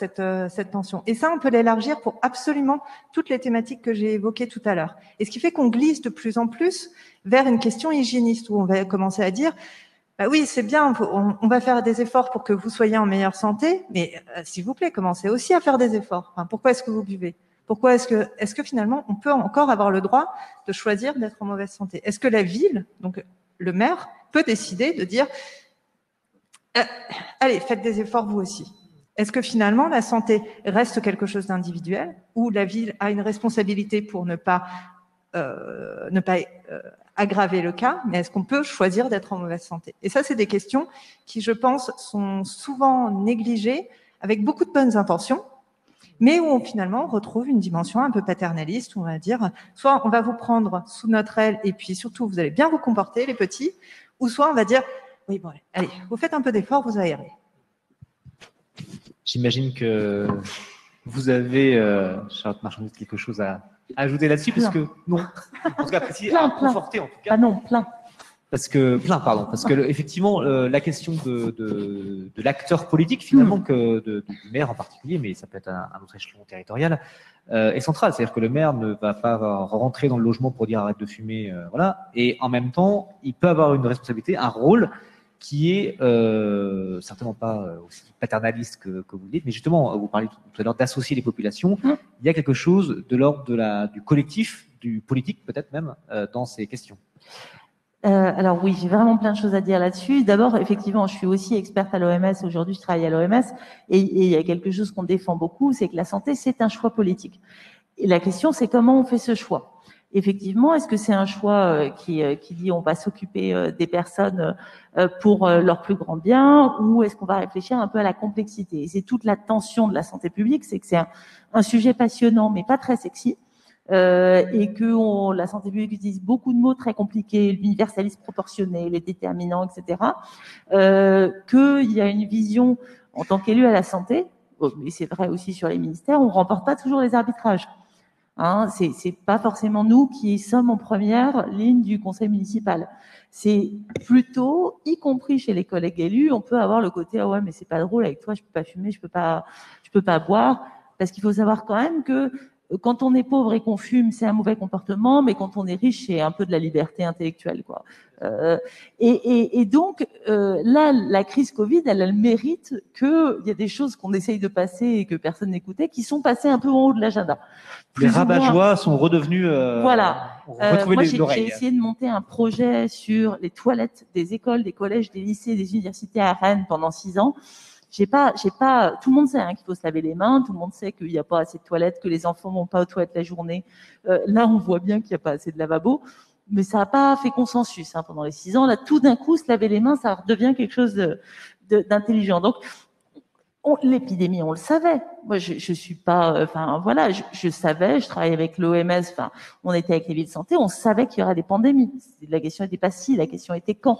cette tension. Et ça, on peut l'élargir pour absolument toutes les thématiques que j'ai évoquées tout à l'heure. Et ce qui fait qu'on glisse de plus en plus vers une question hygiéniste, où on va commencer à dire, oui, c'est bien, on va faire des efforts pour que vous soyez en meilleure santé, mais s'il vous plaît, commencez aussi à faire des efforts. Pourquoi est-ce que vous buvez? Pourquoi est-ce que finalement, on peut encore avoir le droit de choisir d'être en mauvaise santé? Est-ce que la ville, donc le maire, peut décider de dire allez, faites des efforts vous aussi? Est-ce que finalement la santé reste quelque chose d'individuel ou la ville a une responsabilité pour ne pas aggraver le cas, mais est-ce qu'on peut choisir d'être en mauvaise santé? Et ça, c'est des questions qui, je pense, sont souvent négligées avec beaucoup de bonnes intentions, mais où finalement on retrouve une dimension un peu paternaliste où on va dire soit on va vous prendre sous notre aile et puis surtout vous allez bien vous comporter les petits, ou soit on va dire oui bon allez vous faites un peu d'effort, vous aérez. J'imagine que vous avez Charlotte Marchandise quelque chose à ajouter là-dessus parce que non en tout cas précis à conforter en tout cas. Ah non, plein. Parce que effectivement, la question de l'acteur politique finalement du maire en particulier, mais ça peut être un autre échelon territorial, est centrale. C'est-à-dire que le maire ne va pas rentrer dans le logement pour dire arrête de fumer, voilà. Et en même temps, il peut avoir une responsabilité, un rôle qui est certainement pas aussi paternaliste que vous dites, mais justement, vous parliez tout à l'heure d'associer les populations. Il y a quelque chose de l'ordre du collectif, du politique peut-être même, dans ces questions. Alors oui, j'ai vraiment plein de choses à dire là-dessus. D'abord, effectivement, je suis aussi experte à l'OMS. Aujourd'hui, je travaille à l'OMS et il y a quelque chose qu'on défend beaucoup, c'est que la santé, c'est un choix politique. Et la question, c'est comment on fait ce choix. Effectivement, est-ce que c'est un choix qui dit on va s'occuper des personnes pour leur plus grand bien, ou est-ce qu'on va réfléchir un peu à la complexité? Et c'est toute la tension de la santé publique, c'est que c'est un sujet passionnant, mais pas très sexy. Et que la santé publique utilise beaucoup de mots très compliqués, l'universalisme proportionné, les déterminants, etc. Qu'il y a une vision en tant qu'élu à la santé, mais c'est vrai aussi sur les ministères, on remporte pas toujours les arbitrages. Hein, c'est pas forcément nous qui sommes en première ligne du conseil municipal. C'est plutôt, y compris chez les collègues élus, on peut avoir le côté ah ouais mais c'est pas drôle avec toi, je peux pas fumer, je peux pas boire, parce qu'il faut savoir quand même que quand on est pauvre et qu'on fume, c'est un mauvais comportement, mais quand on est riche, c'est un peu de la liberté intellectuelle, quoi. Et donc, là, la crise Covid, elle a le mérite qu'il y a des choses qu'on essaye de passer et que personne n'écoutait, qui sont passées un peu en haut de l'agenda. Les rabat-joie sont redevenus... voilà. Moi, j'ai l'oreille. essayé de monter un projet sur les toilettes des écoles, des collèges, des lycées, des universités à Rennes pendant 6 ans. J'ai pas, tout le monde sait qu'il faut se laver les mains, tout le monde sait qu'il n'y a pas assez de toilettes, que les enfants vont pas aux toilettes la journée. Là, on voit bien qu'il n'y a pas assez de lavabo, mais ça n'a pas fait consensus pendant les 6 ans. Là, tout d'un coup, se laver les mains, ça redevient quelque chose d'intelligent. Donc, l'épidémie, on le savait. Moi, je suis pas, voilà, je savais, je travaillais avec l'OMS, on était avec les villes de santé, on savait qu'il y aurait des pandémies. La question n'était pas si, la question était quand.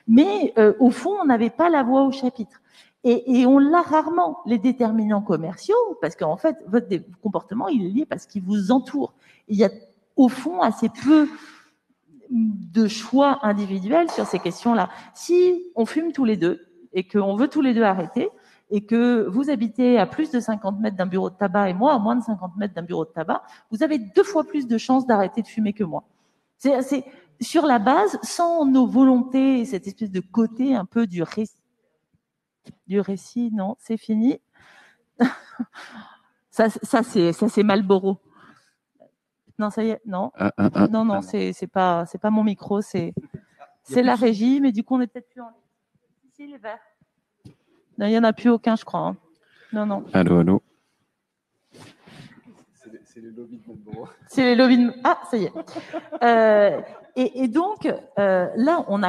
Mais au fond, on n'avait pas la voix au chapitre. Et on l'a rarement, les déterminants commerciaux, parce qu'en fait, votre comportement, il est lié parce qu'il vous entoure. Il y a, au fond, assez peu de choix individuels sur ces questions-là. Si on fume tous les deux et qu'on veut tous les deux arrêter, et que vous habitez à plus de 50 mètres d'un bureau de tabac et moi à moins de 50 mètres d'un bureau de tabac, vous avez 2 fois plus de chances d'arrêter de fumer que moi. C'est sur la base, sans nos volontés, cette espèce de côté un peu du récit, non, c'est fini. ça c'est Marlboro. Non, ça y est, non. Non, c'est pas mon micro, c'est la régie, mais du coup on est peut-être plus en ligne. Ici les verts. Non, il n'y en a plus aucun, je crois. Non. Allô. C'est les lobbies de Marlboro. C'est les lobbies de... Ah, ça y est. Et donc, là, on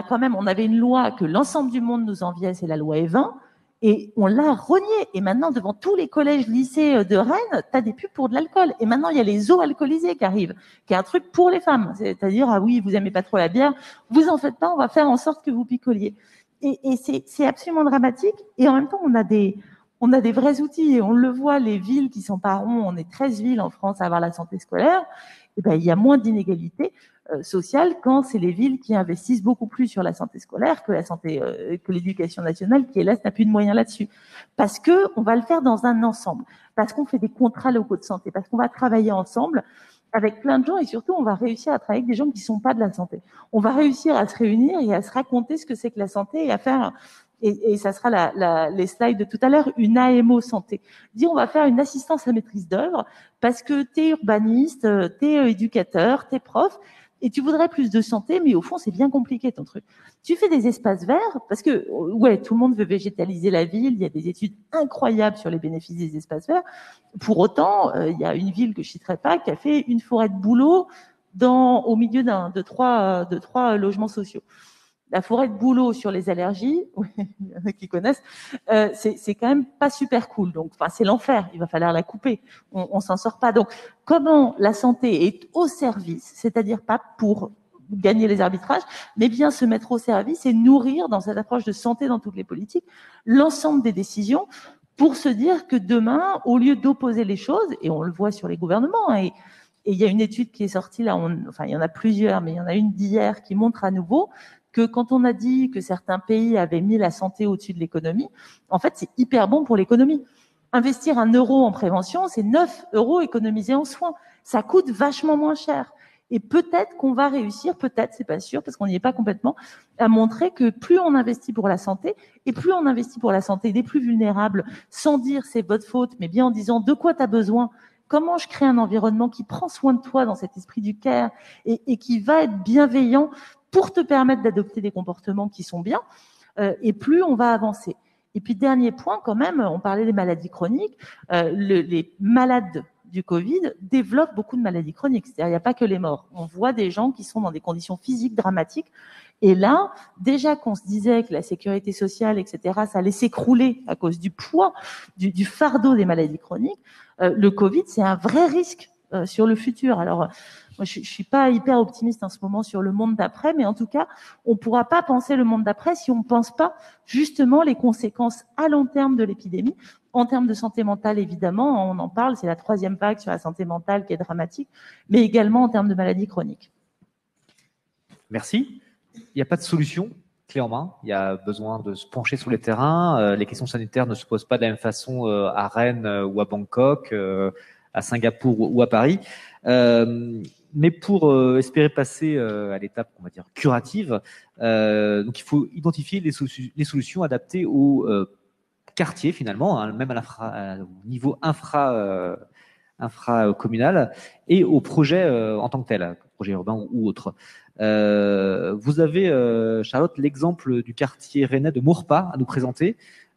avait une loi que l'ensemble du monde nous enviait, c'est la loi E20, et on l'a reniée. Et maintenant, devant tous les collèges, lycées de Rennes, tu as des pubs pour de l'alcool. Et maintenant, il y a les eaux alcoolisées qui arrivent, qui est un truc pour les femmes. C'est-à-dire, ah oui, vous aimez pas trop la bière, vous en faites pas, on va faire en sorte que vous picoliez. Et c'est absolument dramatique. Et en même temps, on a des vrais outils. Et on le voit, les villes qui s'emparent, on est 13 villes en France à avoir la santé scolaire. Et ben, il y a moins d'inégalités sociales quand c'est les villes qui investissent beaucoup plus sur la santé scolaire que que l'éducation nationale, qui hélas n'a plus de moyens là-dessus. Parce que on va le faire dans un ensemble. Parce qu'on fait des contrats locaux de santé. Parce qu'on va travailler ensemble avec plein de gens et surtout, on va réussir à travailler avec des gens qui ne sont pas de la santé. On va réussir à se réunir et à se raconter ce que c'est que la santé et à faire, et ça sera les slides de tout à l'heure, une AMO santé. Dire, on va faire une assistance à maîtrise d'œuvre parce que t'es urbaniste, t'es éducateur, t'es prof, et tu voudrais plus de santé, mais au fond, c'est bien compliqué ton truc. Tu fais des espaces verts parce que, ouais, tout le monde veut végétaliser la ville. Il y a des études incroyables sur les bénéfices des espaces verts. Pour autant, il y a une ville que je citerai pas qui a fait une forêt de bouleaux au milieu de trois logements sociaux. La forêt de bouleaux sur les allergies, oui, il y en a qui connaissent, c'est quand même pas super cool. Donc, c'est l'enfer. Il va falloir la couper. On s'en sort pas. Donc, comment la santé est au service, c'est-à-dire pas pour gagner les arbitrages, mais bien se mettre au service et nourrir dans cette approche de santé dans toutes les politiques l'ensemble des décisions pour se dire que demain, au lieu d'opposer les choses, et on le voit sur les gouvernements, et il y a une étude qui est sortie là, il y en a plusieurs, mais il y en a une d'hier qui montre à nouveau que quand on a dit que certains pays avaient mis la santé au-dessus de l'économie, en fait, c'est hyper bon pour l'économie. Investir 1 euro en prévention, c'est 9 euros économisés en soins. Ça coûte vachement moins cher. Et peut-être qu'on va réussir, peut-être, c'est pas sûr, parce qu'on n'y est pas complètement, à montrer que plus on investit pour la santé, et plus on investit pour la santé des plus vulnérables, sans dire c'est votre faute, mais bien en disant de quoi tu as besoin, comment je crée un environnement qui prend soin de toi dans cet esprit du care et qui va être bienveillant pour te permettre d'adopter des comportements qui sont bien, et plus on va avancer. Et puis, dernier point, quand même, on parlait des maladies chroniques, les malades du Covid développent beaucoup de maladies chroniques. C'est-à-dire, il n'y a pas que les morts. On voit des gens qui sont dans des conditions physiques dramatiques. Et là, déjà qu'on se disait que la sécurité sociale, etc., ça allait s'écrouler à cause du poids, du fardeau des maladies chroniques, le Covid, c'est un vrai risque sur le futur. Alors, moi, je suis pas hyper optimiste en ce moment sur le monde d'après, mais en tout cas, on pourra pas penser le monde d'après si on ne pense pas justement les conséquences à long terme de l'épidémie. En termes de santé mentale, évidemment, on en parle, c'est la 3e vague sur la santé mentale qui est dramatique, mais également en termes de maladies chroniques. Merci. Il n'y a pas de solution clé en main. Il y a besoin de se pencher sur les terrains. Les questions sanitaires ne se posent pas de la même façon à Rennes ou à Bangkok, à Singapour ou à Paris. Mais pour espérer passer à l'étape, on va dire, curative, donc il faut identifier les solutions adaptées au quartier, finalement, hein, même au niveau infra-communal et au projet en tant que tel, projet urbain ou autre. Vous avez, Charlotte, l'exemple du quartier rennais de Maurepas à nous présenter.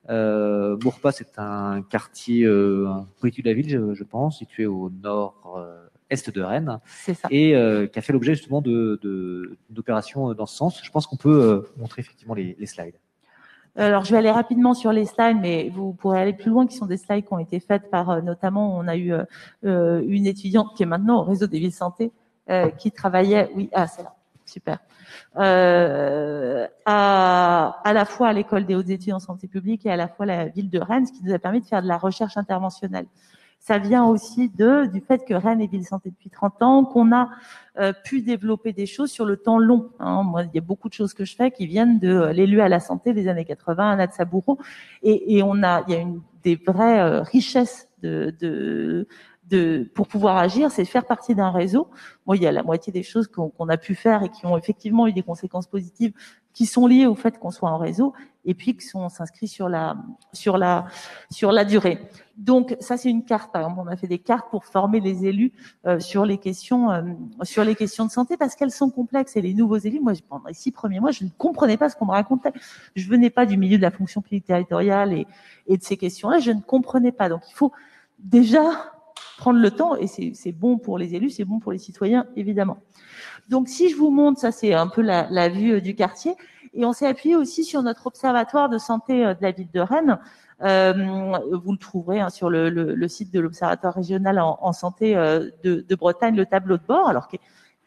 Maurepas, c'est un quartier politique de la ville, je pense, situé au nord-est de Rennes. C'est ça. Et qui a fait l'objet justement d'opérations dans ce sens. Je pense qu'on peut montrer effectivement les slides. Alors, je vais aller rapidement sur les slides, mais vous pourrez aller plus loin, qui sont des slides qui ont été faites par, notamment, on a eu une étudiante qui est maintenant au réseau des villes santé, qui travaillait, c'est là, super, à la fois à l'école des hautes études en santé publique et à la fois la ville de Rennes, ce qui nous a permis de faire de la recherche interventionnelle. Ça vient aussi du fait que Rennes est ville santé depuis 30 ans, qu'on a pu développer des choses sur le temps long. Hein. Moi, il y a beaucoup de choses que je fais qui viennent de l'élu à la santé des années 80, Anna de Saboureau, et il y a des vraies richesses pour pouvoir agir, c'est faire partie d'un réseau. Moi, il y a la moitié des choses qu'on a pu faire et qui ont effectivement eu des conséquences positives qui sont liées au fait qu'on soit en réseau et puis qui sont s'inscrits sur la durée. Donc, ça, c'est une carte. Par exemple, on a fait des cartes pour former les élus sur les questions de santé parce qu'elles sont complexes. Et les nouveaux élus, moi, pendant les 6 premiers mois, je ne comprenais pas ce qu'on me racontait. Je venais pas du milieu de la fonction publique territoriale et de ces questions-là. Je ne comprenais pas. Donc, il faut déjà prendre le temps, et c'est bon pour les élus, c'est bon pour les citoyens, évidemment. Donc, si je vous montre, ça c'est un peu la vue du quartier, et on s'est appuyé aussi sur notre observatoire de santé de la ville de Rennes. Vous le trouverez sur le site de l'observatoire régional en santé de Bretagne, le tableau de bord, alors qui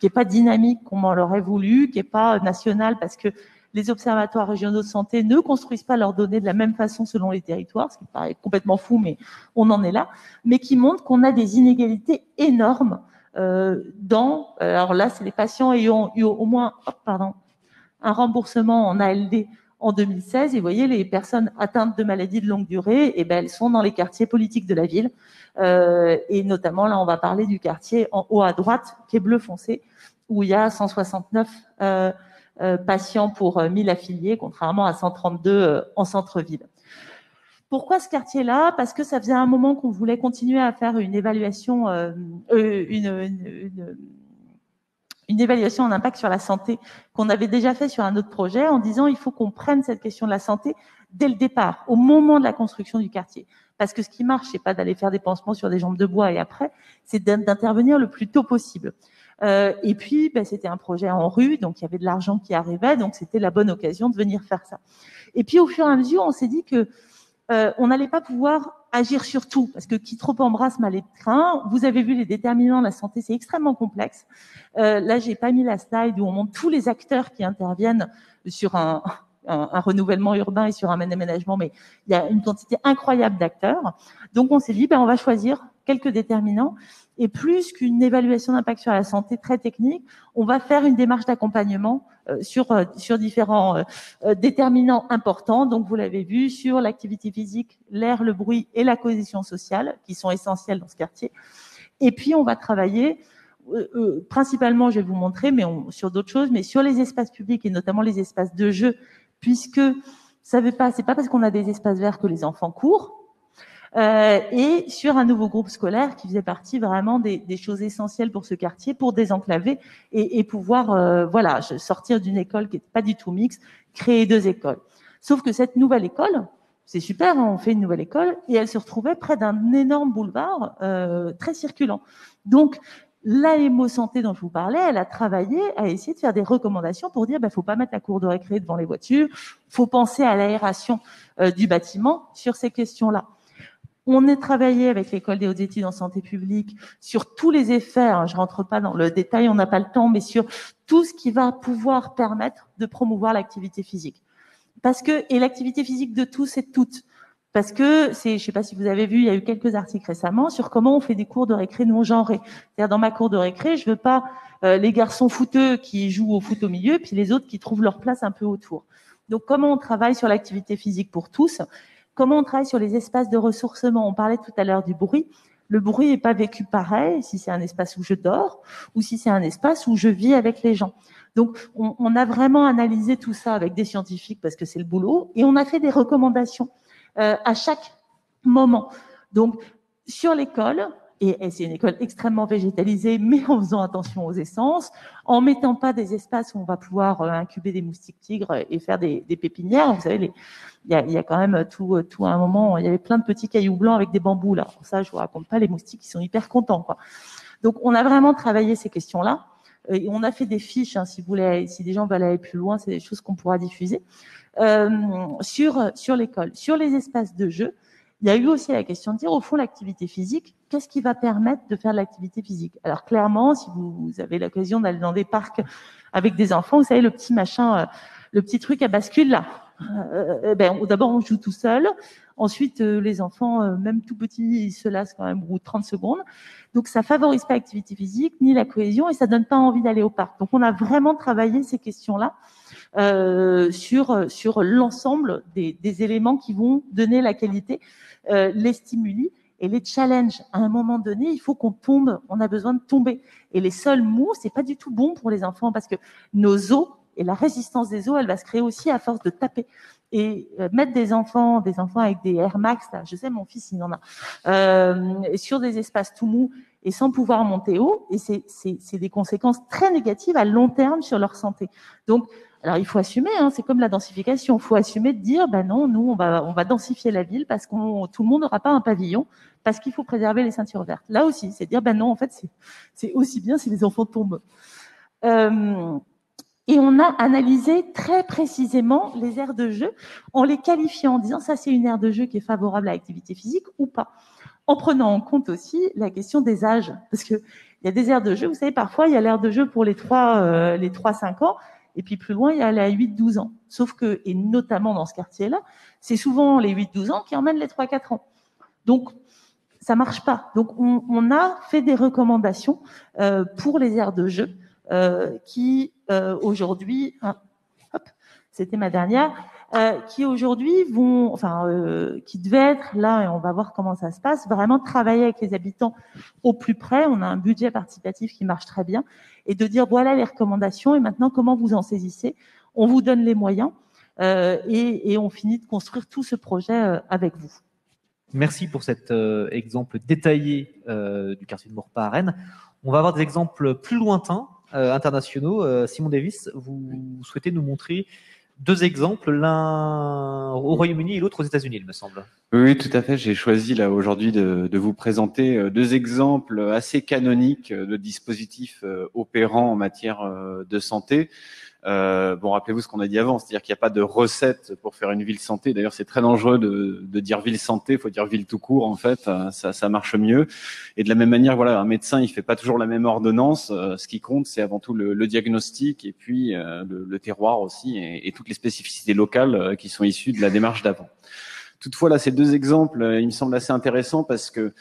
est pas dynamique comme on l'aurait voulu, qui est pas national, parce que les observatoires régionaux de santé ne construisent pas leurs données de la même façon selon les territoires, ce qui paraît complètement fou, mais on en est là, mais qui montre qu'on a des inégalités énormes alors là, c'est les patients ayant eu au moins un remboursement en ALD en 2016, et vous voyez, les personnes atteintes de maladies de longue durée, elles sont dans les quartiers politiques de la ville, et notamment, là, on va parler du quartier en haut à droite, qui est bleu foncé, où il y a 169 patients pour 1000 affiliés, contrairement à 132 en centre-ville. Pourquoi ce quartier-là? Parce que ça faisait un moment qu'on voulait continuer à faire une évaluation, une évaluation en impact sur la santé qu'on avait déjà fait sur un autre projet, en disant il faut qu'on prenne cette question de la santé dès le départ, au moment de la construction du quartier. Parce que ce qui marche, c'est pas d'aller faire des pansements sur des jambes de bois et après, c'est d'intervenir le plus tôt possible. Et puis, c'était un projet en rue, donc il y avait de l'argent qui arrivait, donc c'était la bonne occasion de venir faire ça. Et puis, au fur et à mesure, on s'est dit que on n'allait pas pouvoir agir sur tout, parce que qui trop embrasse mal est train. Vous avez vu les déterminants de la santé, c'est extrêmement complexe. Là, j'ai pas mis la slide où on montre tous les acteurs qui interviennent sur un renouvellement urbain et sur un aménagement, mais il y a une quantité incroyable d'acteurs. Donc, on s'est dit, on va choisir quelques déterminants. Et plus qu'une évaluation d'impact sur la santé très technique, on va faire une démarche d'accompagnement sur différents déterminants importants. Donc, vous l'avez vu, sur l'activité physique, l'air, le bruit et la cohésion sociale, qui sont essentiels dans ce quartier. Et puis, on va travailler principalement, je vais vous montrer, mais sur d'autres choses, mais sur les espaces publics et notamment les espaces de jeu, puisque c'est pas parce qu'on a des espaces verts que les enfants courent. Et sur un nouveau groupe scolaire qui faisait partie vraiment des choses essentielles pour ce quartier, pour désenclaver et pouvoir voilà, sortir d'une école qui n'était pas du tout mixte, créer 2 écoles. Sauf que cette nouvelle école, c'est super, hein, on fait une nouvelle école, et elle se retrouvait près d'un énorme boulevard très circulant. Donc, l'AMO Santé dont je vous parlais, elle a travaillé à essayer de faire des recommandations pour dire faut pas mettre la cour de récré devant les voitures, faut penser à l'aération du bâtiment sur ces questions-là. On est travaillé avec l'École des hautes études en santé publique sur tous les effets, hein, je rentre pas dans le détail, on n'a pas le temps, mais sur tout ce qui va pouvoir permettre de promouvoir l'activité physique. Et l'activité physique de tous et de toutes. Parce que je sais pas si vous avez vu, il y a eu quelques articles récemment sur comment on fait des cours de récré non genrés. C'est-à-dire dans ma cour de récré, je veux pas les garçons footeux qui jouent au foot au milieu, puis les autres qui trouvent leur place un peu autour. Donc comment on travaille sur l'activité physique pour tous? Comment on travaille sur les espaces de ressourcement? On parlait tout à l'heure du bruit. Le bruit n'est pas vécu pareil si c'est un espace où je dors ou si c'est un espace où je vis avec les gens. Donc, on a vraiment analysé tout ça avec des scientifiques parce que c'est le boulot et on a fait des recommandations à chaque moment. Donc, sur l'école, et c'est une école extrêmement végétalisée, mais en faisant attention aux essences, en mettant pas des espaces où on va pouvoir incuber des moustiques tigres et faire des pépinières. Vous savez, il y a quand même tout à un moment, il y avait plein de petits cailloux blancs avec des bambous là. Ça, je vous raconte pas, les moustiques, ils sont hyper contents, quoi. Donc, on a vraiment travaillé ces questions-là. Et on a fait des fiches, hein, si des gens veulent aller plus loin, c'est des choses qu'on pourra diffuser sur l'école, sur les espaces de jeu. Il y a eu aussi la question de dire, au fond, l'activité physique, qu'est-ce qui va permettre de faire de l'activité physique? Alors clairement, si vous avez l'occasion d'aller dans des parcs avec des enfants, vous savez, le petit machin, le petit truc à bascule là. D'abord, on joue tout seul. Ensuite, les enfants, même tout petits, ils se lassent quand même au bout de 30 secondes. Donc, ça favorise pas l'activité physique ni la cohésion et ça donne pas envie d'aller au parc. Donc, on a vraiment travaillé ces questions-là sur l'ensemble des éléments qui vont donner la qualité, les stimuli et les challenges. À un moment donné, il faut qu'on tombe. On a besoin de tomber. Et les sols mous, c'est pas du tout bon pour les enfants parce que nos os et la résistance des os, elle va se créer aussi à force de taper. Et mettre des enfants avec des Air Max, là, je sais, mon fils, il en a, sur des espaces tout mous et sans pouvoir monter haut, et c'est des conséquences très négatives à long terme sur leur santé. Donc, alors il faut assumer, hein, c'est comme la densification, il faut assumer de dire, non, nous, on va densifier la ville parce tout le monde n'aura pas un pavillon, parce qu'il faut préserver les ceintures vertes. Là aussi, c'est dire, non, en fait, c'est aussi bien si les enfants tombent. Et on a analysé très précisément les aires de jeu en les qualifiant, en disant ça c'est une aire de jeu qui est favorable à l'activité physique ou pas. En prenant en compte aussi la question des âges. Parce que il y a des aires de jeu, vous savez, parfois il y a l'aire de jeu pour les 3-5 ans, et puis plus loin il y a les 8-12 ans. Sauf que, et notamment dans ce quartier-là, c'est souvent les 8-12 ans qui emmènent les 3-4 ans. Donc, ça marche pas. Donc, on a fait des recommandations pour les aires de jeu qui aujourd'hui, c'était ma dernière, qui aujourd'hui qui devaient être là, et on va voir comment ça se passe, vraiment travailler avec les habitants au plus près. On a un budget participatif qui marche très bien, et de dire voilà les recommandations, et maintenant comment vous en saisissez. On vous donne les moyens, et on finit de construire tout ce projet avec vous. Merci pour cet exemple détaillé du quartier de Maurepas à Rennes. On va avoir des exemples plus lointains, internationaux. Simon Davis, vous souhaitez nous montrer 2 exemples, l'un au Royaume-Uni et l'autre aux États-Unis, il me semble. Oui, tout à fait. J'ai choisi là aujourd'hui de vous présenter 2 exemples assez canoniques de dispositifs opérants en matière de santé. Rappelez-vous ce qu'on a dit avant, c'est-à-dire qu'il n'y a pas de recette pour faire une ville santé. D'ailleurs, c'est très dangereux de dire ville santé, il faut dire ville tout court, en fait, ça marche mieux. Et de la même manière, voilà, un médecin, il fait pas toujours la même ordonnance. Ce qui compte, c'est avant tout le diagnostic et puis le terroir aussi et toutes les spécificités locales qui sont issues de la démarche d'avant. Toutefois, là, ces deux exemples, ils me semblent assez intéressants parce que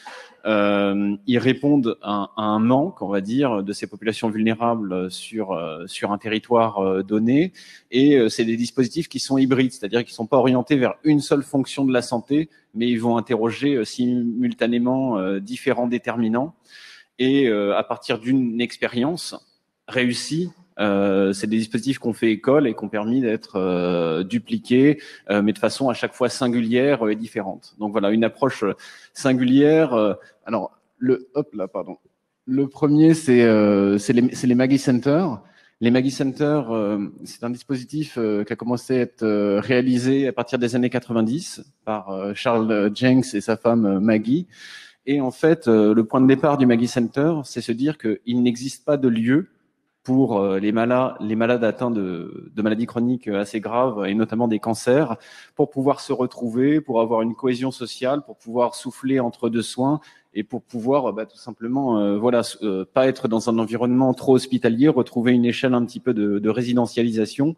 ils répondent à un manque, on va dire, de ces populations vulnérables sur un territoire donné. Et c'est des dispositifs qui sont hybrides, c'est-à-dire qu'ils ne sont pas orientés vers une seule fonction de la santé, mais ils vont interroger simultanément différents déterminants. Et à partir d'une expérience réussie, c'est des dispositifs qu'on fait école et qui ont permis d'être dupliqués, mais de façon à chaque fois singulière et différente. Donc voilà, une approche singulière. Alors, le premier, c'est les Maggie Centers. Les Maggie Centers, c'est un dispositif qui a commencé à être réalisé à partir des années 90 par Charles Jenks et sa femme Maggie. Et en fait, le point de départ du Maggie Center, c'est se dire qu'il n'existe pas de lieu pour les malades atteints de maladies chroniques assez graves et notamment des cancers, pour pouvoir se retrouver, pour avoir une cohésion sociale, pour pouvoir souffler entre deux soins et pour pouvoir tout simplement pas être dans un environnement trop hospitalier, retrouver une échelle un petit peu de résidentialisation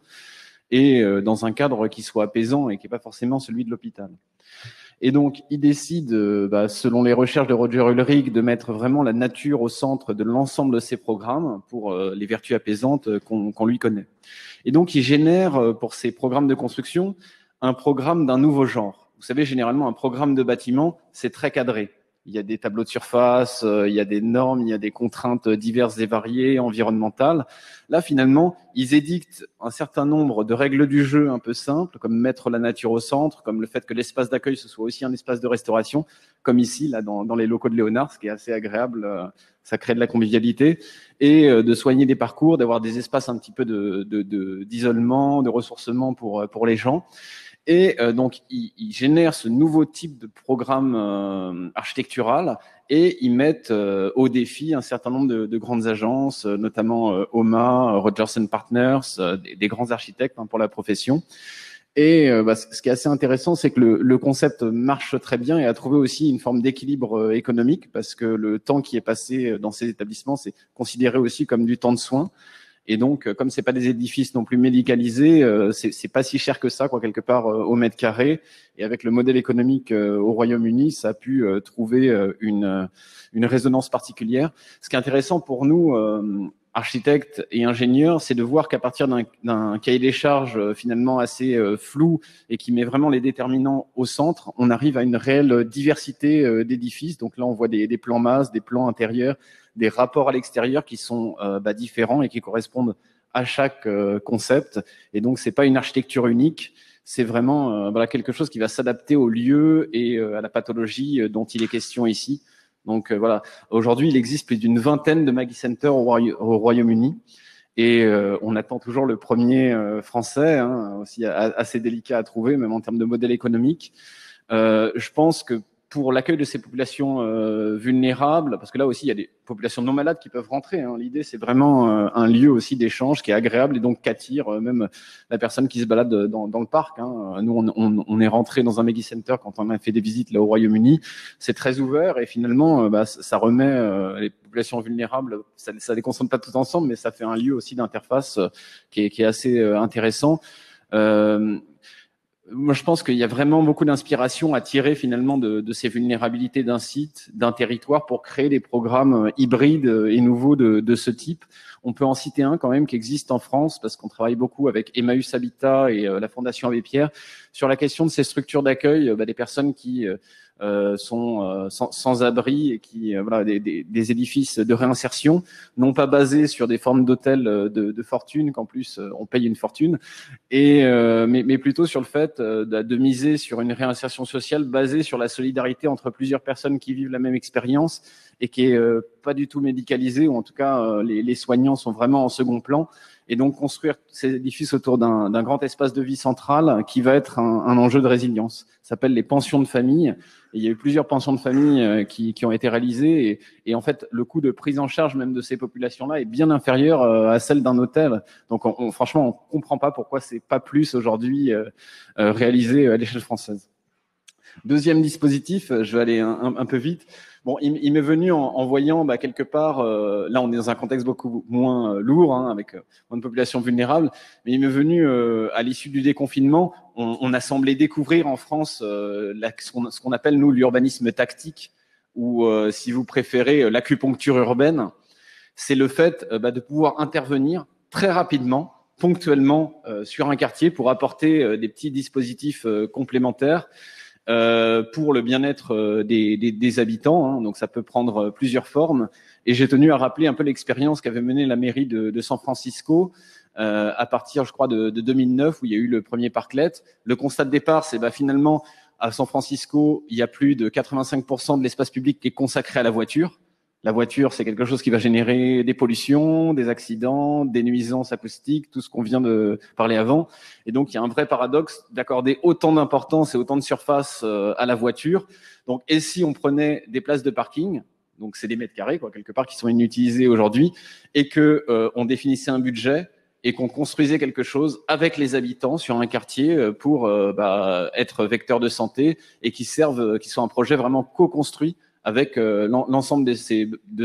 et dans un cadre qui soit apaisant et qui n'est pas forcément celui de l'hôpital. Et donc, il décide, selon les recherches de Roger Ulrich, de mettre vraiment la nature au centre de l'ensemble de ses programmes pour les vertus apaisantes qu'on lui connaît. Et donc, il génère pour ces programmes de construction un programme d'un nouveau genre. Vous savez, généralement, un programme de bâtiment, c'est très cadré. Il y a des tableaux de surface, il y a des normes, il y a des contraintes diverses et variées, environnementales. Là, finalement, ils édictent un certain nombre de règles du jeu un peu simples, comme mettre la nature au centre, comme le fait que l'espace d'accueil, ce soit aussi un espace de restauration, comme ici, là, dans les locaux de Léonard, ce qui est assez agréable, ça crée de la convivialité, et de soigner des parcours, d'avoir des espaces un petit peu d'isolement, de ressourcement pour les gens. Et donc, ils génèrent ce nouveau type de programme architectural et ils mettent au défi un certain nombre de grandes agences, notamment OMA, Rogers & Partners, des grands architectes pour la profession. Et ce qui est assez intéressant, c'est que le concept marche très bien et a trouvé aussi une forme d'équilibre économique parce que le temps qui est passé dans ces établissements, c'est considéré aussi comme du temps de soins. Et donc, comme c'est pas des édifices non plus médicalisés, c'est pas si cher que ça, quelque part, au mètre carré. Et avec le modèle économique au Royaume-Uni, ça a pu trouver une résonance particulière. Ce qui est intéressant pour nous, architectes et ingénieurs, c'est de voir qu'à partir d'un cahier des charges finalement assez flou et qui met vraiment les déterminants au centre, on arrive à une réelle diversité d'édifices. Donc là, on voit des plans masses, des plans intérieurs, des rapports à l'extérieur qui sont différents et qui correspondent à chaque concept. Et donc, c'est pas une architecture unique, c'est vraiment quelque chose qui va s'adapter au lieu et à la pathologie dont il est question ici. Donc voilà, aujourd'hui, il existe plus d'une vingtaine de Maggie Center au Royaume-Uni. Et on attend toujours le premier français, aussi assez délicat à trouver, même en termes de modèle économique. Je pense que pour l'accueil de ces populations vulnérables, parce que là aussi, il y a des populations non malades qui peuvent rentrer. L'idée, c'est vraiment un lieu aussi d'échange qui est agréable et donc qui attire même la personne qui se balade dans le parc. Nous, on est rentré dans un Maggie Center quand on a fait des visites là au Royaume-Uni. C'est très ouvert et finalement, ça remet les populations vulnérables, ça les concentre pas toutes ensemble, mais ça fait un lieu aussi d'interface qui est assez intéressant. Moi, je pense qu'il y a vraiment beaucoup d'inspiration à tirer finalement de ces vulnérabilités d'un site, d'un territoire pour créer des programmes hybrides et nouveaux de ce type. On peut en citer un quand même qui existe en France parce qu'on travaille beaucoup avec Emmaüs Habitat et la Fondation Abbé Pierre sur la question de ces structures d'accueil des personnes qui sont sans abri et qui des édifices de réinsertion, non pas basés sur des formes d'hôtels de fortune qu'en plus on paye une fortune, et mais plutôt sur le fait de miser sur une réinsertion sociale basée sur la solidarité entre plusieurs personnes qui vivent la même expérience et qui est pas du tout médicalisée, ou en tout cas les soignants sont vraiment en second plan. Et donc construire ces édifices autour d'un grand espace de vie central qui va être un enjeu de résilience. Ça s'appelle les pensions de famille. Et il y a eu plusieurs pensions de famille qui ont été réalisées. Et en fait, le coût de prise en charge même de ces populations-là est bien inférieur à celle d'un hôtel. Donc franchement, on comprend pas pourquoi c'est pas plus aujourd'hui réalisé à l'échelle française. Deuxième dispositif, je vais aller un peu vite. Bon, il m'est venu en voyant quelque part, là on est dans un contexte beaucoup moins lourd, hein, avec moins de population vulnérable, mais il m'est venu à l'issue du déconfinement, on a semblé découvrir en France ce qu'on appelle nous l'urbanisme tactique, ou si vous préférez l'acupuncture urbaine. C'est le fait de pouvoir intervenir très rapidement, ponctuellement sur un quartier pour apporter des petits dispositifs complémentaires pour le bien-être des habitants, hein. Donc ça peut prendre plusieurs formes. Et j'ai tenu à rappeler un peu l'expérience qu'avait menée la mairie de San Francisco à partir, je crois, de 2009, où il y a eu le premier parklet. Le constat de départ, c'est finalement, à San Francisco, il y a plus de 85% de l'espace public qui est consacré à la voiture. La voiture, c'est quelque chose qui va générer des pollutions, des accidents, des nuisances acoustiques, tout ce qu'on vient de parler avant. Et donc, il y a un vrai paradoxe d'accorder autant d'importance et autant de surface à la voiture. Donc, et si on prenait des places de parking, donc c'est des mètres carrés, quoi, quelque part, qui sont inutilisés aujourd'hui, et que on définissait un budget et qu'on construisait quelque chose avec les habitants sur un quartier pour être vecteur de santé et qui soit un projet vraiment co-construit avec l'ensemble de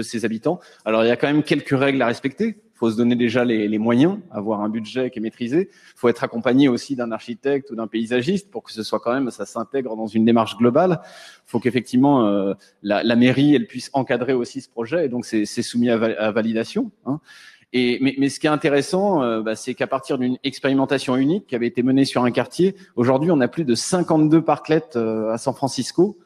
ces habitants. Alors, il y a quand même quelques règles à respecter. Il faut se donner déjà les moyens, avoir un budget qui est maîtrisé. Il faut être accompagné aussi d'un architecte ou d'un paysagiste pour que ce soit quand même, ça s'intègre dans une démarche globale. Il faut qu'effectivement, la mairie, elle puisse encadrer aussi ce projet. Et donc, c'est soumis à validation, hein. Mais ce qui est intéressant, c'est qu'à partir d'une expérimentation unique qui avait été menée sur un quartier, aujourd'hui, on a plus de 52 parklets à San Francisco.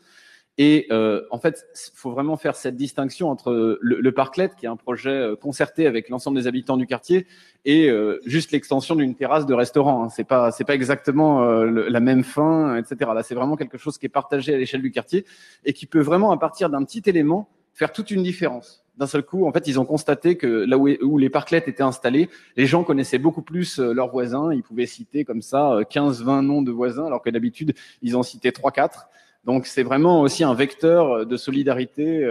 Et en fait, il faut vraiment faire cette distinction entre le parklet, qui est un projet concerté avec l'ensemble des habitants du quartier, et juste l'extension d'une terrasse de restaurant, hein. C'est pas exactement la même fin, etc. Là, c'est vraiment quelque chose qui est partagé à l'échelle du quartier et qui peut vraiment, à partir d'un petit élément, faire toute une différence. D'un seul coup, en fait, ils ont constaté que là où les parklets étaient installés, les gens connaissaient beaucoup plus leurs voisins. Ils pouvaient citer comme ça 15-20 noms de voisins, alors que d'habitude, ils en citaient 3-4. Donc, c'est vraiment aussi un vecteur de solidarité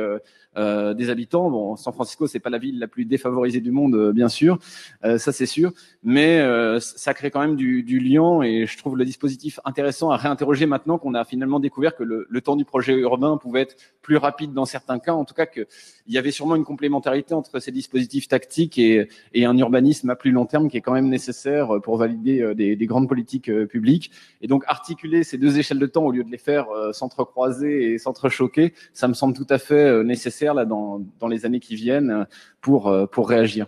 des habitants. Bon, San Francisco, c'est pas la ville la plus défavorisée du monde, bien sûr, ça c'est sûr, mais ça crée quand même du lien, et je trouve le dispositif intéressant à réinterroger maintenant qu'on a finalement découvert que le temps du projet urbain pouvait être plus rapide dans certains cas, en tout cas qu'il y avait sûrement une complémentarité entre ces dispositifs tactiques et un urbanisme à plus long terme qui est quand même nécessaire pour valider des grandes politiques publiques. Et donc articuler ces deux échelles de temps au lieu de les faire s'entrecroiser et s'entrechoquer, ça me semble tout à fait nécessaire là dans les années qui viennent pour réagir.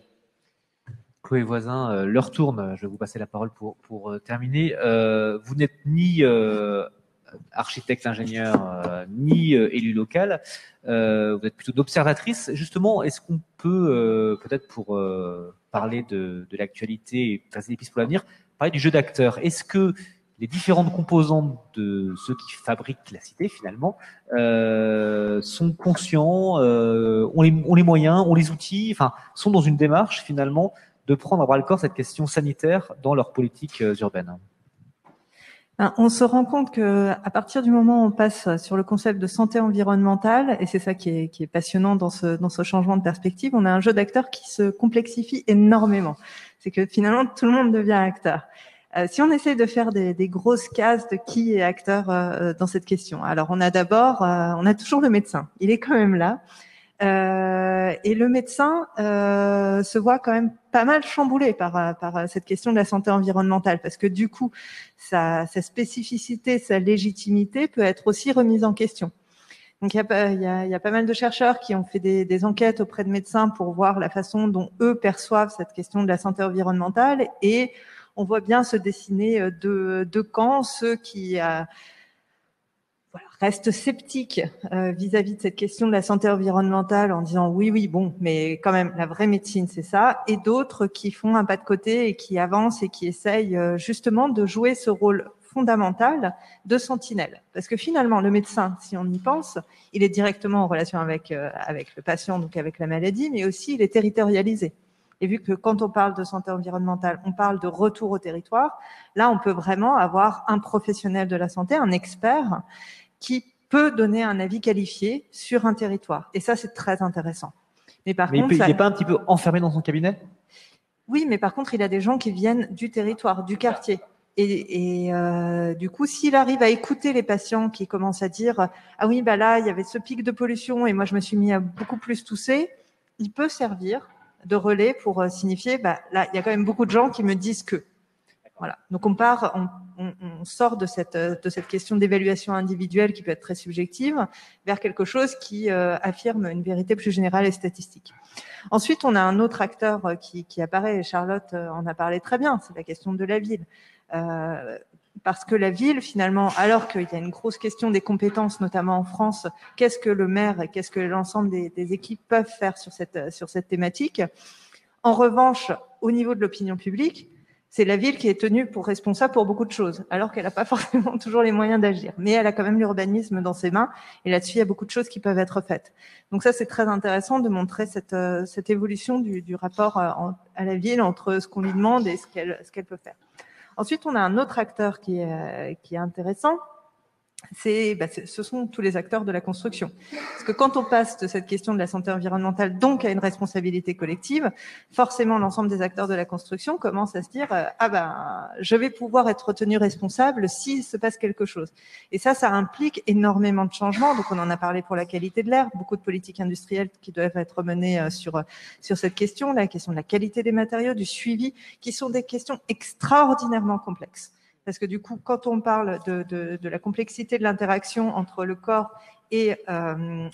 Chloé Voisin, l'heure tourne. Je vais vous passer la parole pour terminer. Vous n'êtes ni architecte, ingénieur, ni élu local. Vous êtes plutôt d'observatrice. Justement, est-ce qu'on peut, peut-être pour parler de l'actualité et tracer des pistes pour l'avenir, parler du jeu d'acteurs? Est-ce que les différentes composantes de ceux qui fabriquent la cité, finalement, sont conscients, ont les moyens, ont les outils, enfin, sont dans une démarche, finalement, de prendre à bras-le-corps cette question sanitaire dans leurs politiques urbaines? On se rend compte que à partir du moment où on passe sur le concept de santé environnementale, et c'est ça qui est passionnant dans ce changement de perspective, on a un jeu d'acteurs qui se complexifie énormément. C'est que finalement, tout le monde devient acteur. Si on essaie de faire des grosses cases de qui est acteur dans cette question, alors on a toujours le médecin. Il est quand même là. Et le médecin se voit quand même pas mal chamboulé par cette question de la santé environnementale, parce que du coup, sa spécificité, sa légitimité peut être aussi remise en question. Donc il y a pas mal de chercheurs qui ont fait des enquêtes auprès de médecins pour voir la façon dont eux perçoivent cette question de la santé environnementale, et on voit bien se dessiner deux camps, ceux qui restent sceptiques vis-à-vis de cette question de la santé environnementale en disant oui, bon, mais quand même, la vraie médecine, c'est ça, et d'autres qui font un pas de côté et qui avancent et qui essayent justement de jouer ce rôle fondamental de sentinelle. Parce que finalement, le médecin, si on y pense, il est directement en relation avec le patient, donc avec la maladie, mais aussi il est territorialisé. Et vu que quand on parle de santé environnementale, on parle de retour au territoire, là, on peut vraiment avoir un professionnel de la santé, un expert, qui peut donner un avis qualifié sur un territoire. Et ça, c'est très intéressant. Mais contre, il n'est pas un petit peu enfermé dans son cabinet? Oui, mais par contre, il a des gens qui viennent du territoire, du quartier. Du coup, s'il arrive à écouter les patients qui commencent à dire « Ah oui, bah là, il y avait ce pic de pollution et moi, je me suis mis à beaucoup plus tousser », il peut servir de relais pour signifier bah, « Là, il y a quand même beaucoup de gens qui me disent que ». Voilà. Donc, on sort de cette question d'évaluation individuelle qui peut être très subjective vers quelque chose qui affirme une vérité plus générale et statistique. Ensuite, on a un autre acteur qui apparaît, et Charlotte en a parlé très bien, c'est la question de la ville. Parce que la ville, finalement, alors qu'il y a une grosse question des compétences, notamment en France, qu'est-ce que le maire et qu'est-ce que l'ensemble des équipes peuvent faire sur cette thématique? En revanche, au niveau de l'opinion publique, c'est la ville qui est tenue pour responsable pour beaucoup de choses, alors qu'elle n'a pas forcément toujours les moyens d'agir. Mais elle a quand même l'urbanisme dans ses mains, et là-dessus, il y a beaucoup de choses qui peuvent être faites. Donc ça, c'est très intéressant de montrer cette évolution du rapport à la ville entre ce qu'on lui demande et ce qu'elle peut faire. Ensuite, on a un autre acteur qui est intéressant, ce sont tous les acteurs de la construction. Parce que quand on passe de cette question de la santé environnementale donc à une responsabilité collective, forcément l'ensemble des acteurs de la construction commencent à se dire je vais pouvoir être tenu responsable s'il se passe quelque chose. Et ça implique énormément de changements. Donc on en a parlé pour la qualité de l'air, beaucoup de politiques industrielles qui doivent être menées sur cette question, la question de la qualité des matériaux, du suivi, qui sont des questions extraordinairement complexes. Parce que du coup, quand on parle de la complexité de l'interaction entre le corps et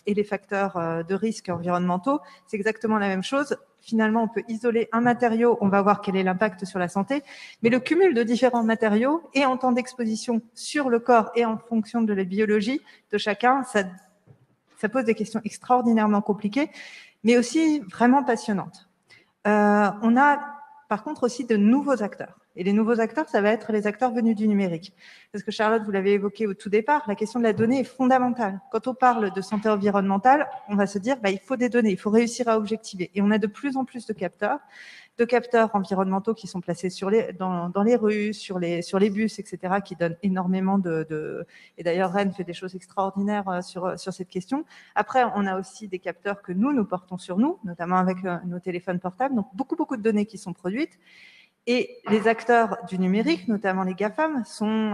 les facteurs de risque environnementaux, c'est exactement la même chose. Finalement, on peut isoler un matériau, on va voir quel est l'impact sur la santé, mais le cumul de différents matériaux et en temps d'exposition sur le corps et en fonction de la biologie de chacun, ça pose des questions extraordinairement compliquées, mais aussi vraiment passionnantes. On a par contre aussi de nouveaux acteurs. Et les nouveaux acteurs, ça va être les acteurs venus du numérique. Parce que Charlotte, vous l'avez évoqué au tout départ, la question de la donnée est fondamentale. Quand on parle de santé environnementale, on va se dire il faut des données, il faut réussir à objectiver. Et on a de plus en plus de capteurs environnementaux qui sont placés dans les rues, sur les bus, etc., qui donnent énormément et d'ailleurs, Rennes fait des choses extraordinaires sur cette question. Après, on a aussi des capteurs que nous portons sur nous, notamment avec nos téléphones portables. Donc, beaucoup de données qui sont produites. Et les acteurs du numérique, notamment les GAFAM, sont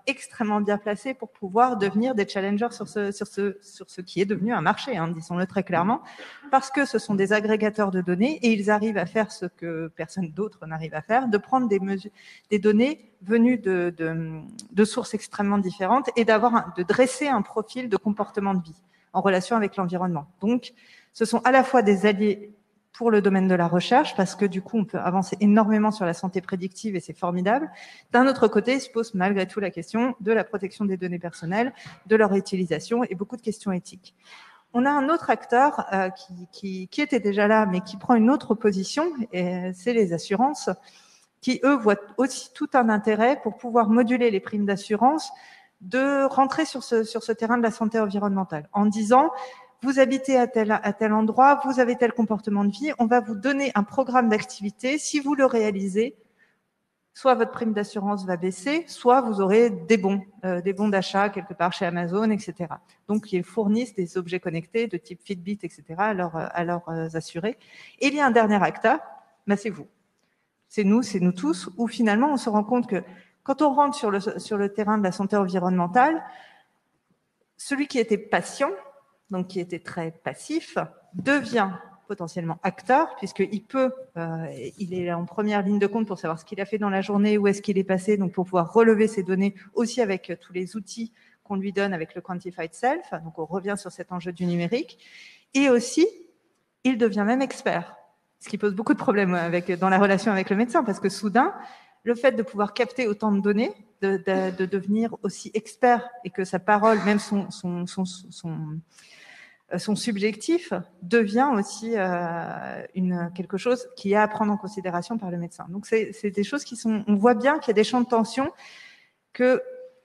extrêmement bien placés pour pouvoir devenir des challengers sur ce qui est devenu un marché, disons-le très clairement, parce que ce sont des agrégateurs de données et ils arrivent à faire ce que personne d'autre n'arrive à faire, de prendre des données venues de sources extrêmement différentes et de dresser un profil de comportement de vie en relation avec l'environnement. Donc, ce sont à la fois des alliés pour le domaine de la recherche, parce que du coup, on peut avancer énormément sur la santé prédictive et c'est formidable. D'un autre côté, il se pose malgré tout la question de la protection des données personnelles, de leur utilisation et beaucoup de questions éthiques. On a un autre acteur qui était déjà là, mais qui prend une autre position, et c'est les assurances, qui, eux, voient aussi tout un intérêt pour pouvoir moduler les primes d'assurance, de rentrer sur ce terrain de la santé environnementale, en disant vous habitez à tel endroit, vous avez tel comportement de vie, on va vous donner un programme d'activité. Si vous le réalisez, soit votre prime d'assurance va baisser, soit vous aurez des bons d'achat quelque part chez Amazon, etc. Donc, ils fournissent des objets connectés de type Fitbit, etc. à leurs assurés. Et il y a un dernier acteur, c'est vous. C'est nous tous, où finalement, on se rend compte que quand on rentre sur le terrain de la santé environnementale, celui qui était patient, donc qui était très passif, devient potentiellement acteur, puisqu'il il est en première ligne de compte pour savoir ce qu'il a fait dans la journée, où est-ce qu'il est passé, donc pour pouvoir relever ses données aussi avec tous les outils qu'on lui donne avec le Quantified Self. Donc on revient sur cet enjeu du numérique. Et aussi, il devient même expert, ce qui pose beaucoup de problèmes dans la relation avec le médecin, parce que soudain, le fait de pouvoir capter autant de données, de devenir aussi expert et que sa parole, même son subjectif, devient aussi quelque chose qui est à prendre en considération par le médecin. Donc c'est des choses on voit bien qu'il y a des champs de tension, que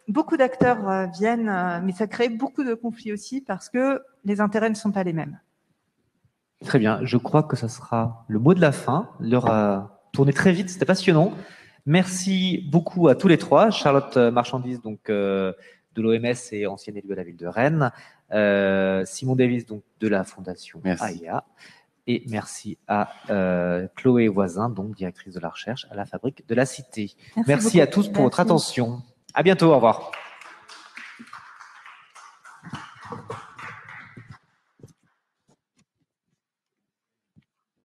beaucoup d'acteurs viennent, mais ça crée beaucoup de conflits aussi parce que les intérêts ne sont pas les mêmes. Très bien, je crois que ça sera le mot de la fin. L'heure a tourné très vite, c'était passionnant. Merci beaucoup à tous les trois. Charlotte Marchandise, donc de l'OMS et ancienne élue à la ville de Rennes. Simon Davis, donc de la Fondation AIA. Et merci à Chloé Voisin, donc directrice de la recherche à la Fabrique de la Cité. Merci à tous pour votre attention. À bientôt, au revoir.